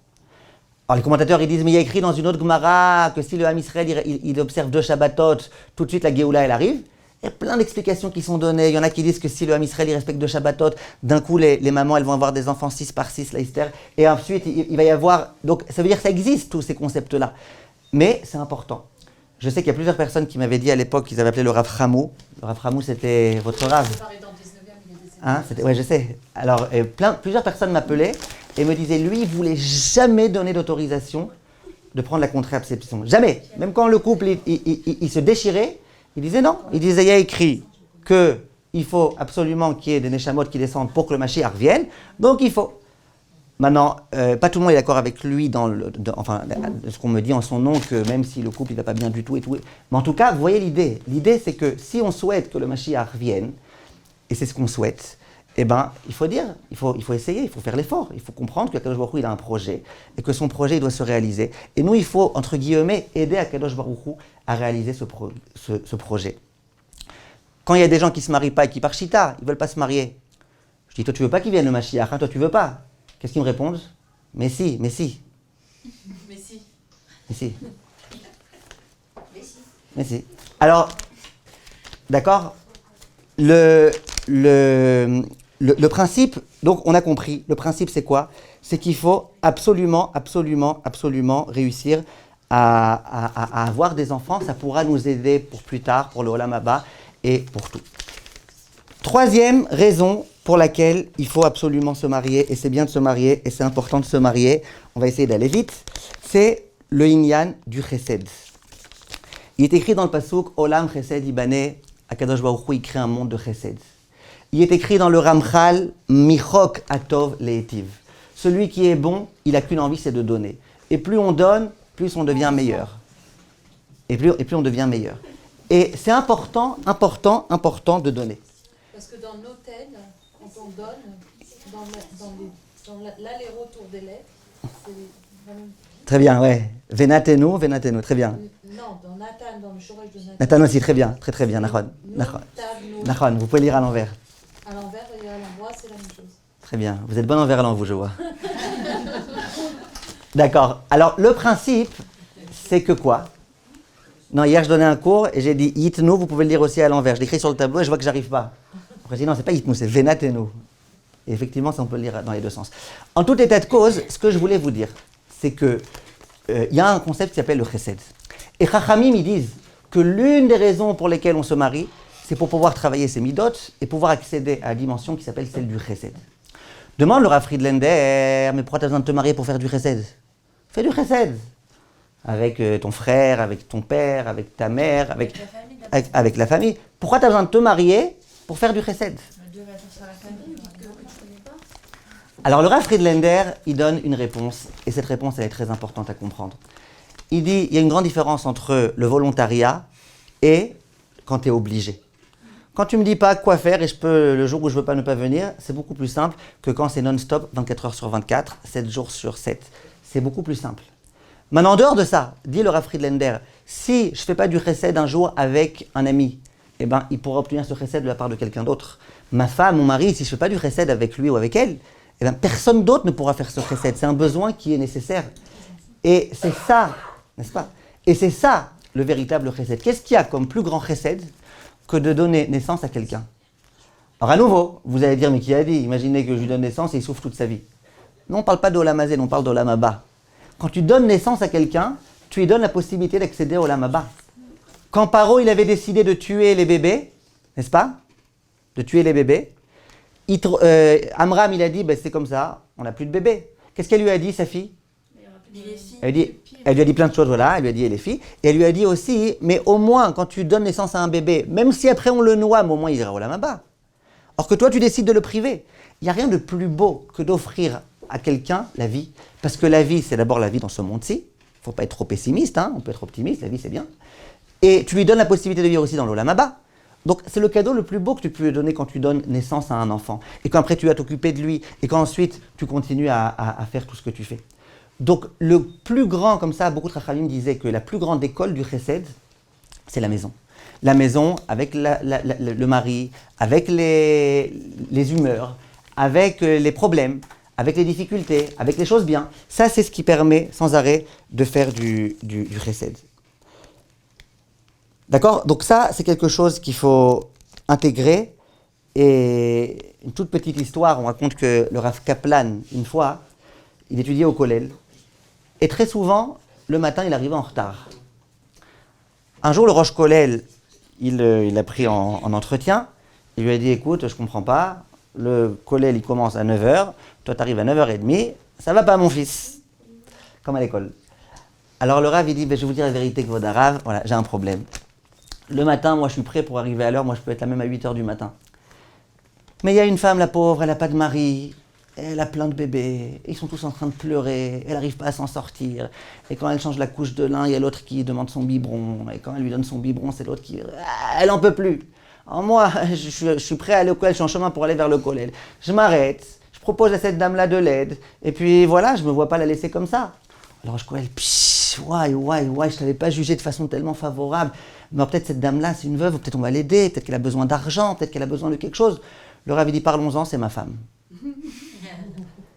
Alors les commentateurs ils disent, mais il y a écrit dans une autre Gemara que si le Ham Israël il observe 2 Shabbatot, tout de suite la Géoula elle arrive. Il y a plein d'explications qui sont données. Il y en a qui disent que si le Ham Israël il respecte 2 Shabbatot, d'un coup les mamans elles vont avoir des enfants 6 par 6, la Esther, et ensuite il va y avoir... Donc ça veut dire que ça existe tous ces concepts-là. Mais c'est important. Je sais qu'il y a plusieurs personnes qui m'avaient dit à l'époque qu'ils avaient appelé le Rav Hamou. Le Rav Hamou c'était votre Rav. Hein, ouais, je sais. Alors plusieurs personnes m'appelaient et me disaient lui il voulait jamais donner d'autorisation de prendre la contraception. Jamais. Même quand le couple il se déchirait, il disait non. Il disait il y a écrit qu'il faut absolument qu'il y ait des Neshamot qui descendent pour que le Mashiach revienne. Donc il faut. Maintenant, pas tout le monde est d'accord avec lui enfin, ce qu'on me dit en son nom, que même si le couple ne va pas bien du tout et tout. Mais en tout cas, vous voyez l'idée. L'idée, c'est que si on souhaite que le Mashiach revienne, et c'est ce qu'on souhaite, eh ben, il faut dire, il faut essayer, il faut faire l'effort. Il faut comprendre qu'Akadosh Baruch Hu, il a un projet, et que son projet, il doit se réaliser. Et nous, il faut, entre guillemets, aider Akadosh Baruch Hu à réaliser ce projet. Quand il y a des gens qui ne se marient pas et qui par chita, ils ne veulent pas se marier, je dis, toi, tu ne veux pas qu'il vienne le Mashiach, hein, toi, tu ne veux pas. Qu'est-ce qu'ils me répondent? Mais si, mais si. Mais si. Mais si. Mais si. Alors, d'accord, le principe, donc on a compris, le principe c'est quoi? C'est qu'il faut absolument réussir à avoir des enfants. Ça pourra nous aider pour plus tard, pour le Olam Haba et pour tout. Troisième raison pour laquelle il faut absolument se marier, et c'est bien de se marier, et c'est important de se marier, on va essayer d'aller vite, c'est le Inyan du Chesed. Il est écrit dans le Pasuk, Olam Chesed Ibane, Akadosh Baruch Hu, il crée un monde de Chesed. Il est écrit dans le Ramchal, Michok Atov Leetiv. Celui qui est bon, il n'a qu'une envie, c'est de donner. Et plus on donne, plus on devient meilleur. Et plus on devient meilleur. Et c'est important de donner. Parce que dans nos thèmes, quand on donne, dans l'aller-retour des lettres, c'est vraiment... Très bien, ouais. Venatenu, très bien. Non, dans Nathan, dans le Shoresh de Nathan. Nathan aussi, très bien, très bien, Nachon, vous pouvez lire à l'envers. À l'envers et à l'endroit, c'est la même chose. Très bien, vous êtes bon envers l'en, vous, je vois. D'accord, alors le principe, c'est que quoi? Non, hier je donnais un cours et j'ai dit Yitnu, vous pouvez le lire aussi à l'envers. Je l'écris sur le tableau et je vois que j'arrive pas. Après j'ai dit non, c'est pas Yitnu, c'est Venatenu. Et effectivement, ça on peut le lire dans les deux sens. En tout état de cause, ce que je voulais vous dire, c'est que y a un concept qui s'appelle le Chesed. Et Chachamim, ils disent que l'une des raisons pour lesquelles on se marie, c'est pour pouvoir travailler ses midot et pouvoir accéder à la dimension qui s'appelle celle du Chesed. Demande le Rav Friedlander, mais pourquoi tu as besoin de te marier pour faire du Chesed? Fais du Chesed. Avec ton frère, avec ton père, avec ta mère, avec la famille. Pourquoi tu as besoin de te marier pour faire du Chesed? Alors le Rav Friedlander, il donne une réponse, et cette réponse elle est très importante à comprendre. Il dit, il y a une grande différence entre le volontariat et quand tu es obligé. Quand tu me dis pas quoi faire et je peux, le jour où je veux pas ne pas venir, c'est beaucoup plus simple que quand c'est non-stop, 24 heures sur 24, 7 jours sur 7. C'est beaucoup plus simple. Maintenant, en dehors de ça, dit le Rav Friedlander, si je fais pas du chesed un jour avec un ami, eh ben, il pourra obtenir ce chesed de la part de quelqu'un d'autre. Ma femme, mon mari, si je fais pas du chesed avec lui ou avec elle, eh ben, personne d'autre ne pourra faire ce chesed. C'est un besoin qui est nécessaire. Et c'est ça, n'est-ce pas? Et c'est ça, le véritable chesed. Qu'est-ce qu'il y a comme plus grand chesed que de donner naissance à quelqu'un? Alors à nouveau, vous allez dire, mais qui a dit? Imaginez que je lui donne naissance et il souffre toute sa vie. Non, on ne parle pas d'Olam Hazé, on parle d'Olam Haba. Quand tu donnes naissance à quelqu'un, tu lui donnes la possibilité d'accéder au Olam Haba. Quand Paro, il avait décidé de tuer les bébés, n'est-ce pas? De tuer les bébés. Amram, il a dit, ben, c'est comme ça, on n'a plus de bébés. Qu'est-ce qu'elle lui a dit, sa fille? Elle lui a dit plein de choses, voilà, elle lui a dit les filles. Et elle lui a dit aussi, mais au moins, quand tu donnes naissance à un bébé, même si après on le noie, mais au moins il ira au Olam Haba. Or que toi, tu décides de le priver. Il n'y a rien de plus beau que d'offrir à quelqu'un la vie. Parce que la vie, c'est d'abord la vie dans ce monde-ci. Il ne faut pas être trop pessimiste, hein, on peut être optimiste, la vie c'est bien. Et tu lui donnes la possibilité de vivre aussi dans l'Olam Haba. Donc c'est le cadeau le plus beau que tu peux lui donner quand tu donnes naissance à un enfant. Et qu'après tu vas t'occuper de lui. Et qu'ensuite tu continues à faire tout ce que tu fais. Donc le plus grand, comme ça, beaucoup de Chachamim disaient que la plus grande école du Chesed, c'est la maison. La maison avec le mari, avec les humeurs, avec les problèmes, avec les difficultés, avec les choses bien. Ça, c'est ce qui permet sans arrêt de faire du Chesed. D'accord? Donc ça, c'est quelque chose qu'il faut intégrer. Et une toute petite histoire, on raconte que le Rav Kaplan, une fois, il étudiait au Kollel. Et très souvent, le matin, il arrivait en retard. Un jour, le Rosh Kollel, il l'a pris en entretien. Il lui a dit, écoute, je comprends pas. Le Kollel, il commence à 9h. Toi, tu arrives à 9h30. Ça va pas, mon fils. Comme à l'école. Alors le Rav, il dit, je vais vous dire la vérité, Kvod Rav, voilà, j'ai un problème. Le matin, moi, je suis prêt pour arriver à l'heure. Moi, je peux être là même à 8h du matin. Mais il y a une femme, la pauvre, elle n'a pas de mari. Elle a plein de bébés. Ils sont tous en train de pleurer. Elle n'arrive pas à s'en sortir. Et quand elle change la couche de l'un, il y a l'autre qui demande son biberon. Et quand elle lui donne son biberon, c'est l'autre qui... Elle n'en peut plus. Alors moi, je suis prêt à aller au collège. Je suis en chemin pour aller vers le collège. Je m'arrête. Je propose à cette dame-là de l'aide. Et puis voilà, je ne me vois pas la laisser comme ça. Alors je collège, je t'avais pas jugé de façon tellement favorable. Mais peut-être cette dame-là, c'est une veuve, peut-être on va l'aider, peut-être qu'elle a besoin d'argent, peut-être qu'elle a besoin de quelque chose. Le Rav dit, parlons-en, c'est ma femme.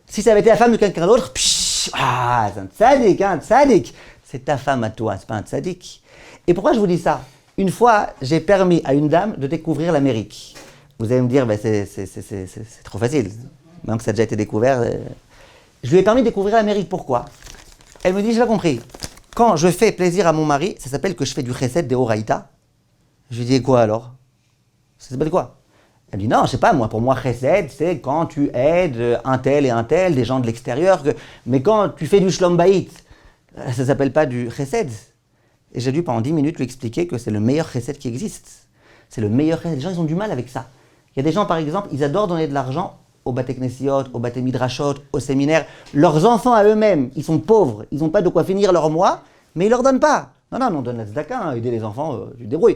Si ça avait été la femme de quelqu'un d'autre, c'est un tzaddik. C'est ta femme à toi, c'est pas un tzaddik. Et pourquoi je vous dis ça? Une fois, j'ai permis à une dame de découvrir l'Amérique. Vous allez me dire, c'est trop facile. Même que ça a déjà été découvert. Je lui ai permis de découvrir l'Amérique. Pourquoi? Elle me dit, j'ai pas compris. Quand je fais plaisir à mon mari, ça s'appelle que je fais du chesed de Horaïta. Je lui dis, quoi alors? Ça s'appelle quoi? Elle me dit, non, je sais pas, moi, pour moi, chesed, c'est quand tu aides un tel et un tel, des gens de l'extérieur. Mais quand tu fais du shlom bayit, ça s'appelle pas du chesed. Et j'ai dû pendant 10 minutes lui expliquer que c'est le meilleur chesed qui existe. C'est le meilleur chesed. Les gens, ils ont du mal avec ça. Il y a des gens, par exemple, ils adorent donner de l'argent aux Bate Knesiot, aux Bate Midrashot, aux séminaires. Leurs enfants à eux-mêmes, ils sont pauvres, ils n'ont pas de quoi finir leur mois, mais ils ne leur donnent pas. Non, on donne la tzedaka, aider les enfants, tu te débrouilles.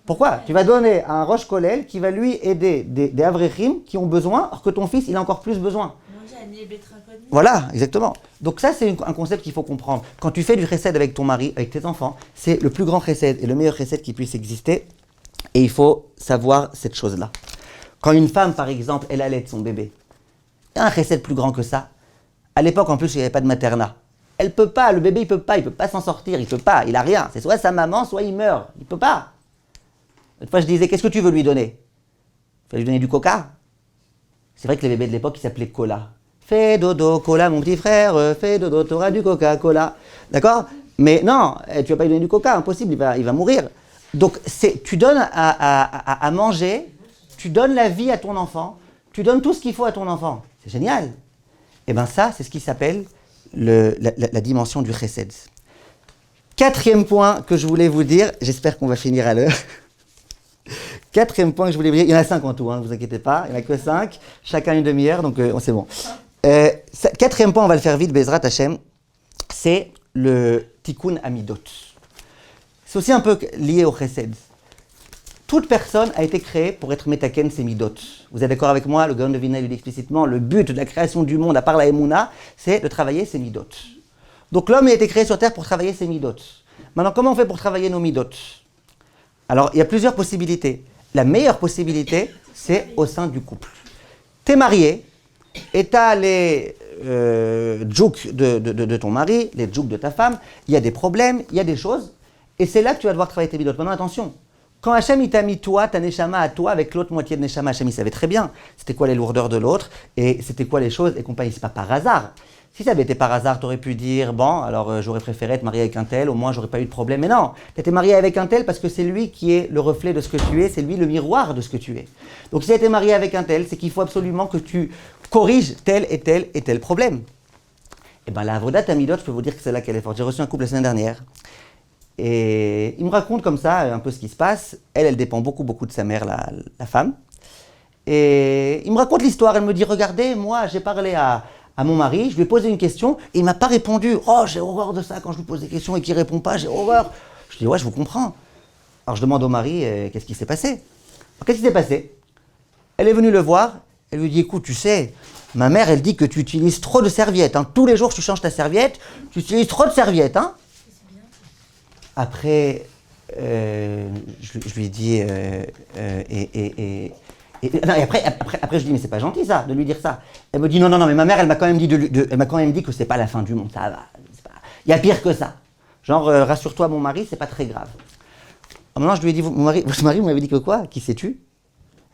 Pourquoi? Tu vas donner à un Rosh Kollel qui va lui aider des Avrechim qui ont besoin, alors que ton fils, il a encore plus besoin. Voilà, exactement. Donc ça, c'est un concept qu'il faut comprendre. Quand tu fais du chesed avec ton mari, avec tes enfants, c'est le plus grand chesed et le meilleur chesed qui puisse exister. Et il faut savoir cette chose-là. Quand une femme, par exemple, elle allait son bébé, il y a un chesed plus grand que ça. À l'époque, en plus, il n'y avait pas de maternat. Elle peut pas, le bébé, il peut pas s'en sortir, il peut pas, il a rien. C'est soit sa maman, soit il meurt. Il peut pas. Une fois, je disais, qu'est-ce que tu veux lui donner? Tu vas lui donner du coca? C'est vrai que les bébés de l'époque, ils s'appelaient cola. Fais dodo, cola, mon petit frère, fais dodo, t'auras du coca-cola. D'accord? Mais non, tu vas pas lui donner du coca, impossible, il va mourir. Donc, tu donnes à manger, tu donnes la vie à ton enfant, tu donnes tout ce qu'il faut à ton enfant. C'est génial. Et bien ça, c'est ce qui s'appelle la dimension du chesed. 4e point que je voulais vous dire, j'espère qu'on va finir à l'heure. 4e point que je voulais vous dire, il y en a 5 en tout, ne vous inquiétez pas, il n'y en a que 5, chacun une demi-heure, donc c'est bon. 4e point, on va le faire vite, Bezrat Hashem, c'est le tikkun amidot. C'est aussi un peu lié au chesed. Toute personne a été créée pour être metaken ses midot. Vous êtes d'accord avec moi? Le Gaon de Vilna lui dit explicitement, le but de la création du monde, à part la Emouna, c'est de travailler ses midot. Donc l'homme a été créé sur terre pour travailler ses midot. Maintenant, comment on fait pour travailler nos midot? Alors, il y a plusieurs possibilités. La meilleure possibilité, c'est au sein du couple. Tu es marié et tu as les djouks de ton mari, les djouks de ta femme. Il y a des problèmes, il y a des choses. Et c'est là que tu vas devoir travailler tes midot. Maintenant, attention. Quand Hachem il t'a mis toi, ta neshama à toi, avec l'autre moitié de neshama, Hachem il savait très bien c'était quoi les lourdeurs de l'autre et c'était quoi les choses et compagnie. C'est pas par hasard. Si ça avait été par hasard, tu aurais pu dire bon, alors j'aurais préféré être marié avec un tel, au moins j'aurais pas eu de problème. Mais non, tu étais marié avec un tel parce que c'est lui qui est le reflet de ce que tu es, c'est lui le miroir de ce que tu es. Donc si tu as été marié avec un tel, c'est qu'il faut absolument que tu corriges tel et tel et tel problème. Et bien la Avodat Amidot, je peux vous dire que c'est là qu'elle est forte. J'ai reçu un couple la semaine dernière. Et il me raconte comme ça un peu ce qui se passe. Elle dépend beaucoup de sa mère, la femme. Et il me raconte l'histoire. Elle me dit, regardez, moi, j'ai parlé à mon mari, je lui ai posé une question et il m'a pas répondu. Oh, j'ai horreur de ça quand je lui pose des questions et qu'il répond pas, j'ai horreur. Je dis, ouais, je vous comprends. Alors je demande au mari, qu'est-ce qui s'est passé? Alors, qu'est-ce qui s'est passé? Elle est venue le voir. Elle lui dit, écoute, tu sais, ma mère, elle dit que tu utilises trop de serviettes. Hein. Tous les jours, tu changes ta serviette, tu utilises trop de serviettes. Hein. Après, je lui ai dit, non, et après, je dis, mais c'est pas gentil ça, de lui dire ça. Elle me dit, non, mais ma mère, elle m'a quand même dit que c'est pas la fin du monde, ça va. Il y a pire que ça. Genre, rassure-toi, mon mari, c'est pas très grave. Maintenant, je lui ai dit, votre mari, vous m'avez dit que quoi? Qui sais-tu?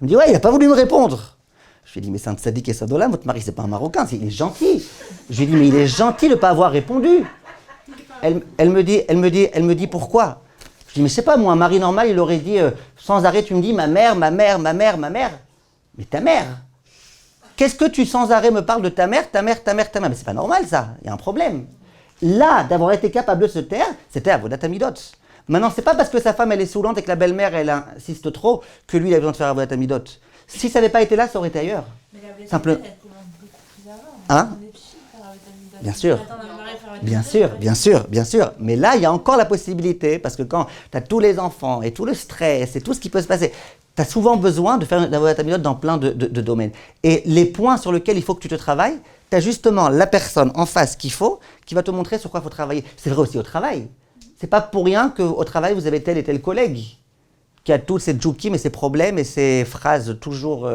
Elle me dit, ouais, il n'a pas voulu me répondre. Je lui ai dit, mais c'est un tzaddik et sadola, votre mari, c'est pas un Marocain, il est gentil. Je lui ai dit, mais il est gentil de ne pas avoir répondu. Elle me dit, pourquoi? Je lui ai dit, mais je sais pas, moi, un mari normal, il aurait dit, sans arrêt, tu me dis, ma mère. Mais ta mère? Qu'est-ce que tu sans arrêt me parles de ta mère? Mais c'est pas normal, ça, il y a un problème. Là, d'avoir été capable de se taire, c'était Avodat Hamidot. Maintenant, c'est pas parce que sa femme, elle est saoulante et que la belle-mère, elle insiste trop, que lui, il a besoin de faire Avodat Hamidot. Si ça n'avait pas été là, ça aurait été ailleurs. Mais la Beth Simple. elle commence beaucoup plus avant. Hein? On est petits pour faire Avodat Hamidot. Bien sûr. On attend le mari faire Avodat Bien sûr. Mais là, il y a encore la possibilité, parce que quand tu as tous les enfants et tout le stress et tout ce qui peut se passer, tu as souvent besoin de faire Avodat Hamidot dans plein de domaines. Et les points sur lesquels il faut que tu te travailles, tu as justement la personne en face qu'il faut, qui va te montrer sur quoi il faut travailler. C'est vrai aussi au travail. C'est pas pour rien qu'au travail, vous avez tel et tel collègue qui a tous ces djoukim et ces problèmes et ces phrases toujours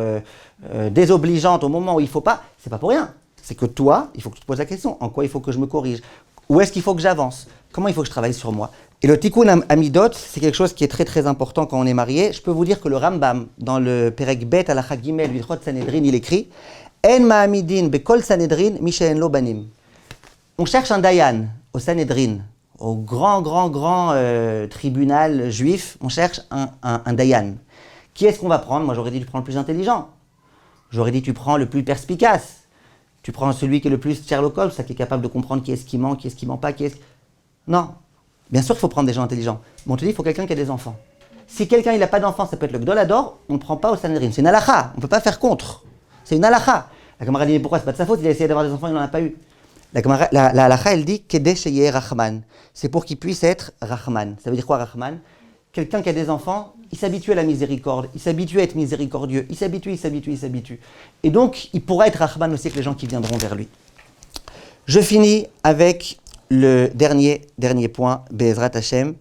désobligeantes au moment où il ne faut pas. C'est pas pour rien. C'est que toi, il faut que tu te poses la question. En quoi il faut que je me corrige? Où est-ce qu'il faut que j'avance? Comment il faut que je travaille sur moi? Et le tikkun amidot, c'est quelque chose qui est très très important quand on est marié. Je peux vous dire que le Rambam, dans le Perek Bet Halacha Gimel, Hilchot Sanhedrin, il écrit En ma'amidin bekol Sanhedrin mi she'en lo banim. On cherche un dayan au Sanhedrin, au grand tribunal juif, on cherche un dayan. Qui est-ce qu'on va prendre? Moi, j'aurais dit tu prends le plus intelligent. J'aurais dit tu prends le plus perspicace. Tu prends celui qui est le plus Sherlock Holmes, qui est capable de comprendre qui est-ce qui ment pas, Non. Bien sûr qu'il faut prendre des gens intelligents. Mais on te dit, il faut quelqu'un qui a des enfants. Si quelqu'un il n'a pas d'enfants, ça peut être le Gdolador, on ne prend pas au Sanhedrin. C'est une halakha, on ne peut pas faire contre. C'est une halakha. La Gemara dit, mais pourquoi? C'est pas de sa faute, il a essayé d'avoir des enfants, il n'en a pas eu. La halakha, elle dit, Kedeh sheyeh Rahman. C'est pour qu'il puisse être Rahman. Ça veut dire quoi, Rahman? Quelqu'un qui a des enfants, il s'habitue à la miséricorde, il s'habitue à être miséricordieux, il s'habitue. Et donc, il pourra être Rahman aussi avec les gens qui viendront vers lui. Je finis avec le dernier point, Be'ezrat Hashem.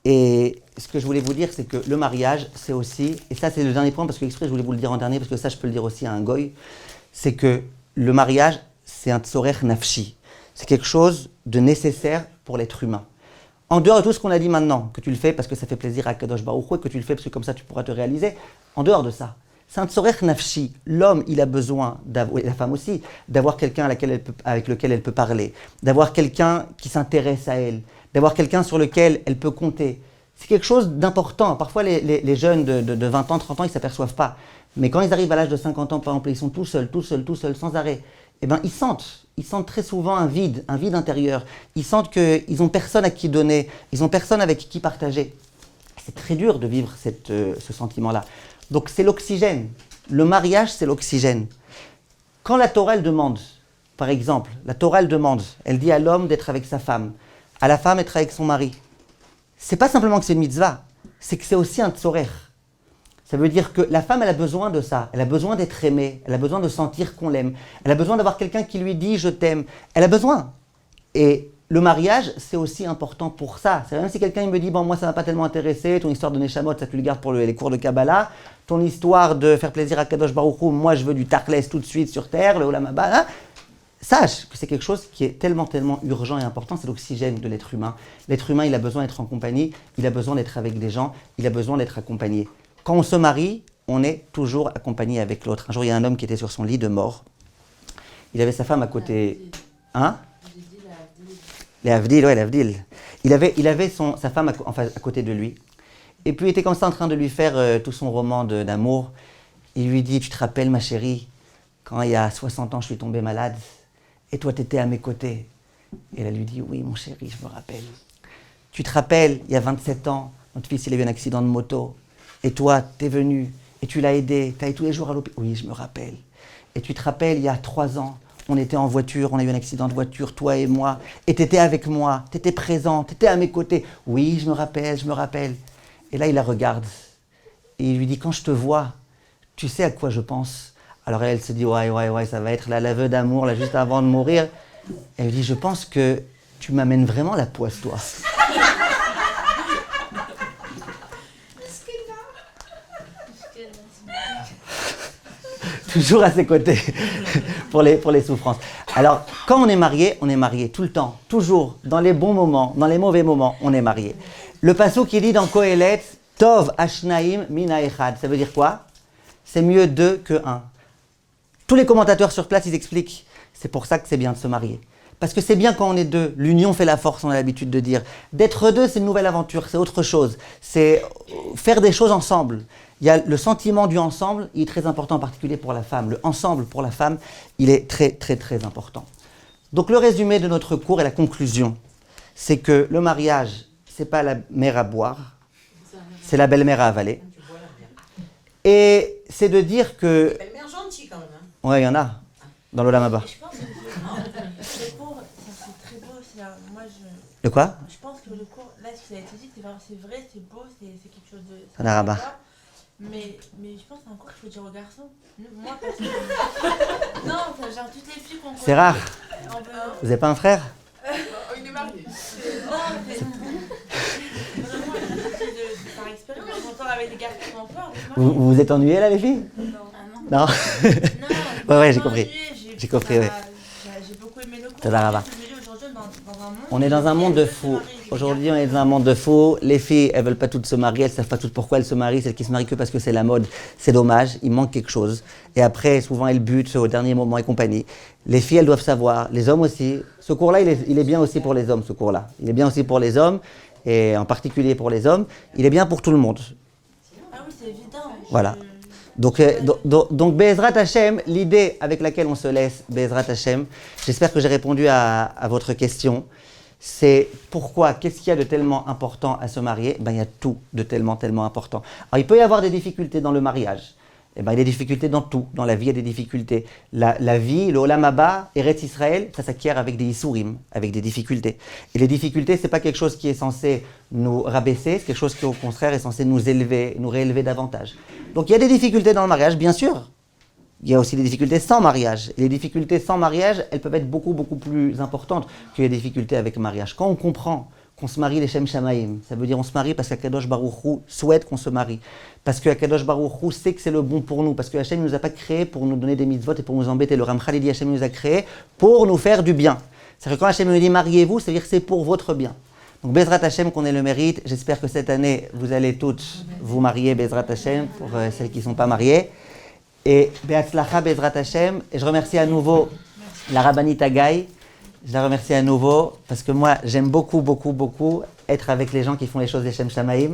Et ce que je voulais vous dire, c'est que le mariage, c'est aussi, et ça c'est le dernier point, parce que exprès je voulais vous le dire en dernier, parce que ça je peux le dire aussi à un goy, c'est que le mariage, c'est un tsorech nafshi. C'est quelque chose de nécessaire pour l'être humain. En dehors de tout ce qu'on a dit maintenant, que tu le fais parce que ça fait plaisir à Kadosh Baruch Hu, et que tu le fais parce que comme ça tu pourras te réaliser, en dehors de ça, c'est un tsorech nafshi. L'homme, il a besoin, et la femme aussi, d'avoir quelqu'un avec lequel elle peut parler, d'avoir quelqu'un qui s'intéresse à elle, d'avoir quelqu'un sur lequel elle peut compter. C'est quelque chose d'important. Parfois, les jeunes de 20 ans, 30 ans, ils ne s'aperçoivent pas. Mais quand ils arrivent à l'âge de 50 ans, par exemple, ils sont tout seuls, sans arrêt, eh ben, ils sentent très souvent un vide intérieur. Ils sentent qu'ils n'ont personne à qui donner, ils n'ont personne avec qui partager. C'est très dur de vivre ce sentiment-là. Donc c'est l'oxygène. Le mariage, c'est l'oxygène. Quand la Torah, elle demande, par exemple, elle dit à l'homme d'être avec sa femme, à la femme d'être avec son mari. C'est pas simplement que c'est une mitzvah, c'est que c'est aussi un tsorech. Ça veut dire que la femme, elle a besoin de ça. Elle a besoin d'être aimée. Elle a besoin de sentir qu'on l'aime. Elle a besoin d'avoir quelqu'un qui lui dit « je t'aime ». Elle a besoin. Et le mariage, c'est aussi important pour ça. C'est même si quelqu'un il me dit « bon, moi, ça ne m'a pas tellement intéressé. Ton histoire de Neshamot, ça tu le gardes pour les cours de Kabbalah. Ton histoire de faire plaisir à Kadosh Baruch Hu, moi, je veux du Tarkles tout de suite sur terre, le Olam Haba. Hein » Sache que c'est quelque chose qui est tellement urgent et important, c'est l'oxygène de l'être humain. L'être humain, il a besoin d'être en compagnie, il a besoin d'être avec des gens, il a besoin d'être accompagné. Quand on se marie, on est toujours accompagné avec l'autre. Un jour, il y a un homme qui était sur son lit de mort. Il avait sa femme à côté. Hein? L'Avdil. Il avait sa femme à côté de lui. Et puis, il était comme ça en train de lui faire tout son roman d'amour. Il lui dit, tu te rappelles, ma chérie, quand il y a 60 ans, je suis tombé malade, et toi, tu étais à mes côtés. Et elle lui dit, oui, mon chéri, je me rappelle. Tu te rappelles, il y a 27 ans, notre fils, il a eu un accident de moto. Et toi, t'es venu, et tu l'as aidé, t'as allé tous les jours à l'hôpital. Oui, je me rappelle. Et tu te rappelles, il y a 3 ans, on était en voiture, on a eu un accident de voiture, toi et moi, et t'étais avec moi, t'étais présent, t'étais à mes côtés. Oui, je me rappelle. Et là, il la regarde, et il lui dit, quand je te vois, tu sais à quoi je pense? Alors elle se dit, ouais, ça va être la laveur d'amour, là, juste avant de mourir. Elle lui dit, je pense que tu m'amènes vraiment la poisse, toi. Toujours à ses côtés pour les souffrances. Alors, quand on est marié tout le temps, toujours, dans les bons moments, dans les mauvais moments, on est marié. Le passouk qui dit dans Kohelet, Tov Ashnaim Mina Echad. Ça veut dire quoi? C'est mieux deux que un. Tous les commentateurs sur place, ils expliquent. C'est pour ça que c'est bien de se marier. Parce que c'est bien quand on est deux. L'union fait la force, on a l'habitude de dire. D'être deux, c'est une nouvelle aventure, c'est autre chose. C'est faire des choses ensemble. Il y a le sentiment du ensemble, il est très important en particulier pour la femme. Le ensemble pour la femme, il est très, très, très important. Donc le résumé de notre cours et la conclusion, c'est que le mariage, c'est pas la mère à boire, c'est la belle-mère à avaler. Et c'est de dire que... Belle-mère gentille quand même. Hein. Ouais, il y en a dans l'Olam Haba. Je pense que le cours, c'est très beau aussi. Hein. Moi, De quoi? je pense que le cours, là, ce qui a été dit, c'est vrai, c'est beau, c'est quelque chose de... C'est un arabe. Mais je pense que c'est un cours qu'il faut dire aux garçons. Moi, personnellement... Non, enfin, genre toutes les filles qu'on... C'est rare. On veut... Vous n'avez pas un frère? Il est marié. Non, mais... Vraiment, je dis par expérience, j'entends avec des garçons qui ont peur. Vous vous êtes ennuyés là, les filles? Ah non. Non. Non, Ouais, j'ai compris. J'ai compris, ouais. J'ai beaucoup aimé le cours. Tadaraba. Aujourd'hui, dans un monde... On est dans un monde de fous. Aujourd'hui, on est dans un monde de fous. Les filles, elles veulent pas toutes se marier, elles savent pas toutes pourquoi elles se marient. Celles qui se marient que parce que c'est la mode, c'est dommage. Il manque quelque chose. Et après, souvent, elles butent au dernier moment et compagnie. Les filles, elles doivent savoir. Les hommes aussi. Ce cours-là, il est bien aussi pour les hommes, ce cours-là. Il est bien aussi pour les hommes, et en particulier pour les hommes. Il est bien pour tout le monde. Ah oui, c'est évident. Voilà. Donc Be'ezrat Hashem, l'idée avec laquelle on se laisse, Be'ezrat Hashem, j'espère que j'ai répondu à votre question. C'est pourquoi, qu'est-ce qu'il y a de tellement important à se marier? Il y a tout de tellement important. Alors il peut y avoir des difficultés dans le mariage. Il y a des difficultés dans tout. Dans la vie, il y a des difficultés. La vie, le Olam Haba, Eretz Israël, ça s'acquiert avec des Issourim, avec des difficultés. Et les difficultés, c'est pas quelque chose qui est censé nous rabaisser, c'est quelque chose qui, au contraire, est censé nous élever, nous réélever davantage. Donc il y a des difficultés dans le mariage, bien sûr. Il y a aussi des difficultés sans mariage. Et les difficultés sans mariage, elles peuvent être beaucoup plus importantes que les difficultés avec le mariage. Quand on comprend qu'on se marie les Shem Shamaim, ça veut dire on se marie parce qu'Akadosh Baruch Hu souhaite qu'on se marie. Parce qu'Akadosh Baruch Hu sait que c'est le bon pour nous. Parce que Hachem ne nous a pas créés pour nous donner des mitzvot et pour nous embêter. Le Ramchal dit Hachem nous a créés pour nous faire du bien. C'est-à-dire que quand Hachem nous dit mariez-vous, c'est-à-dire que c'est pour votre bien. Donc Bezrat Hachem qu'on ait le mérite. J'espère que cette année, vous allez toutes vous marier Bezrat Hachem pour celles qui ne sont pas mariées. Et Be'atzlacha Bezrat Hachem. Et je remercie à nouveau la Rabbanit Agaï. Je la remercie à nouveau parce que moi, j'aime beaucoup être avec les gens qui font les choses des Shem Shamaim.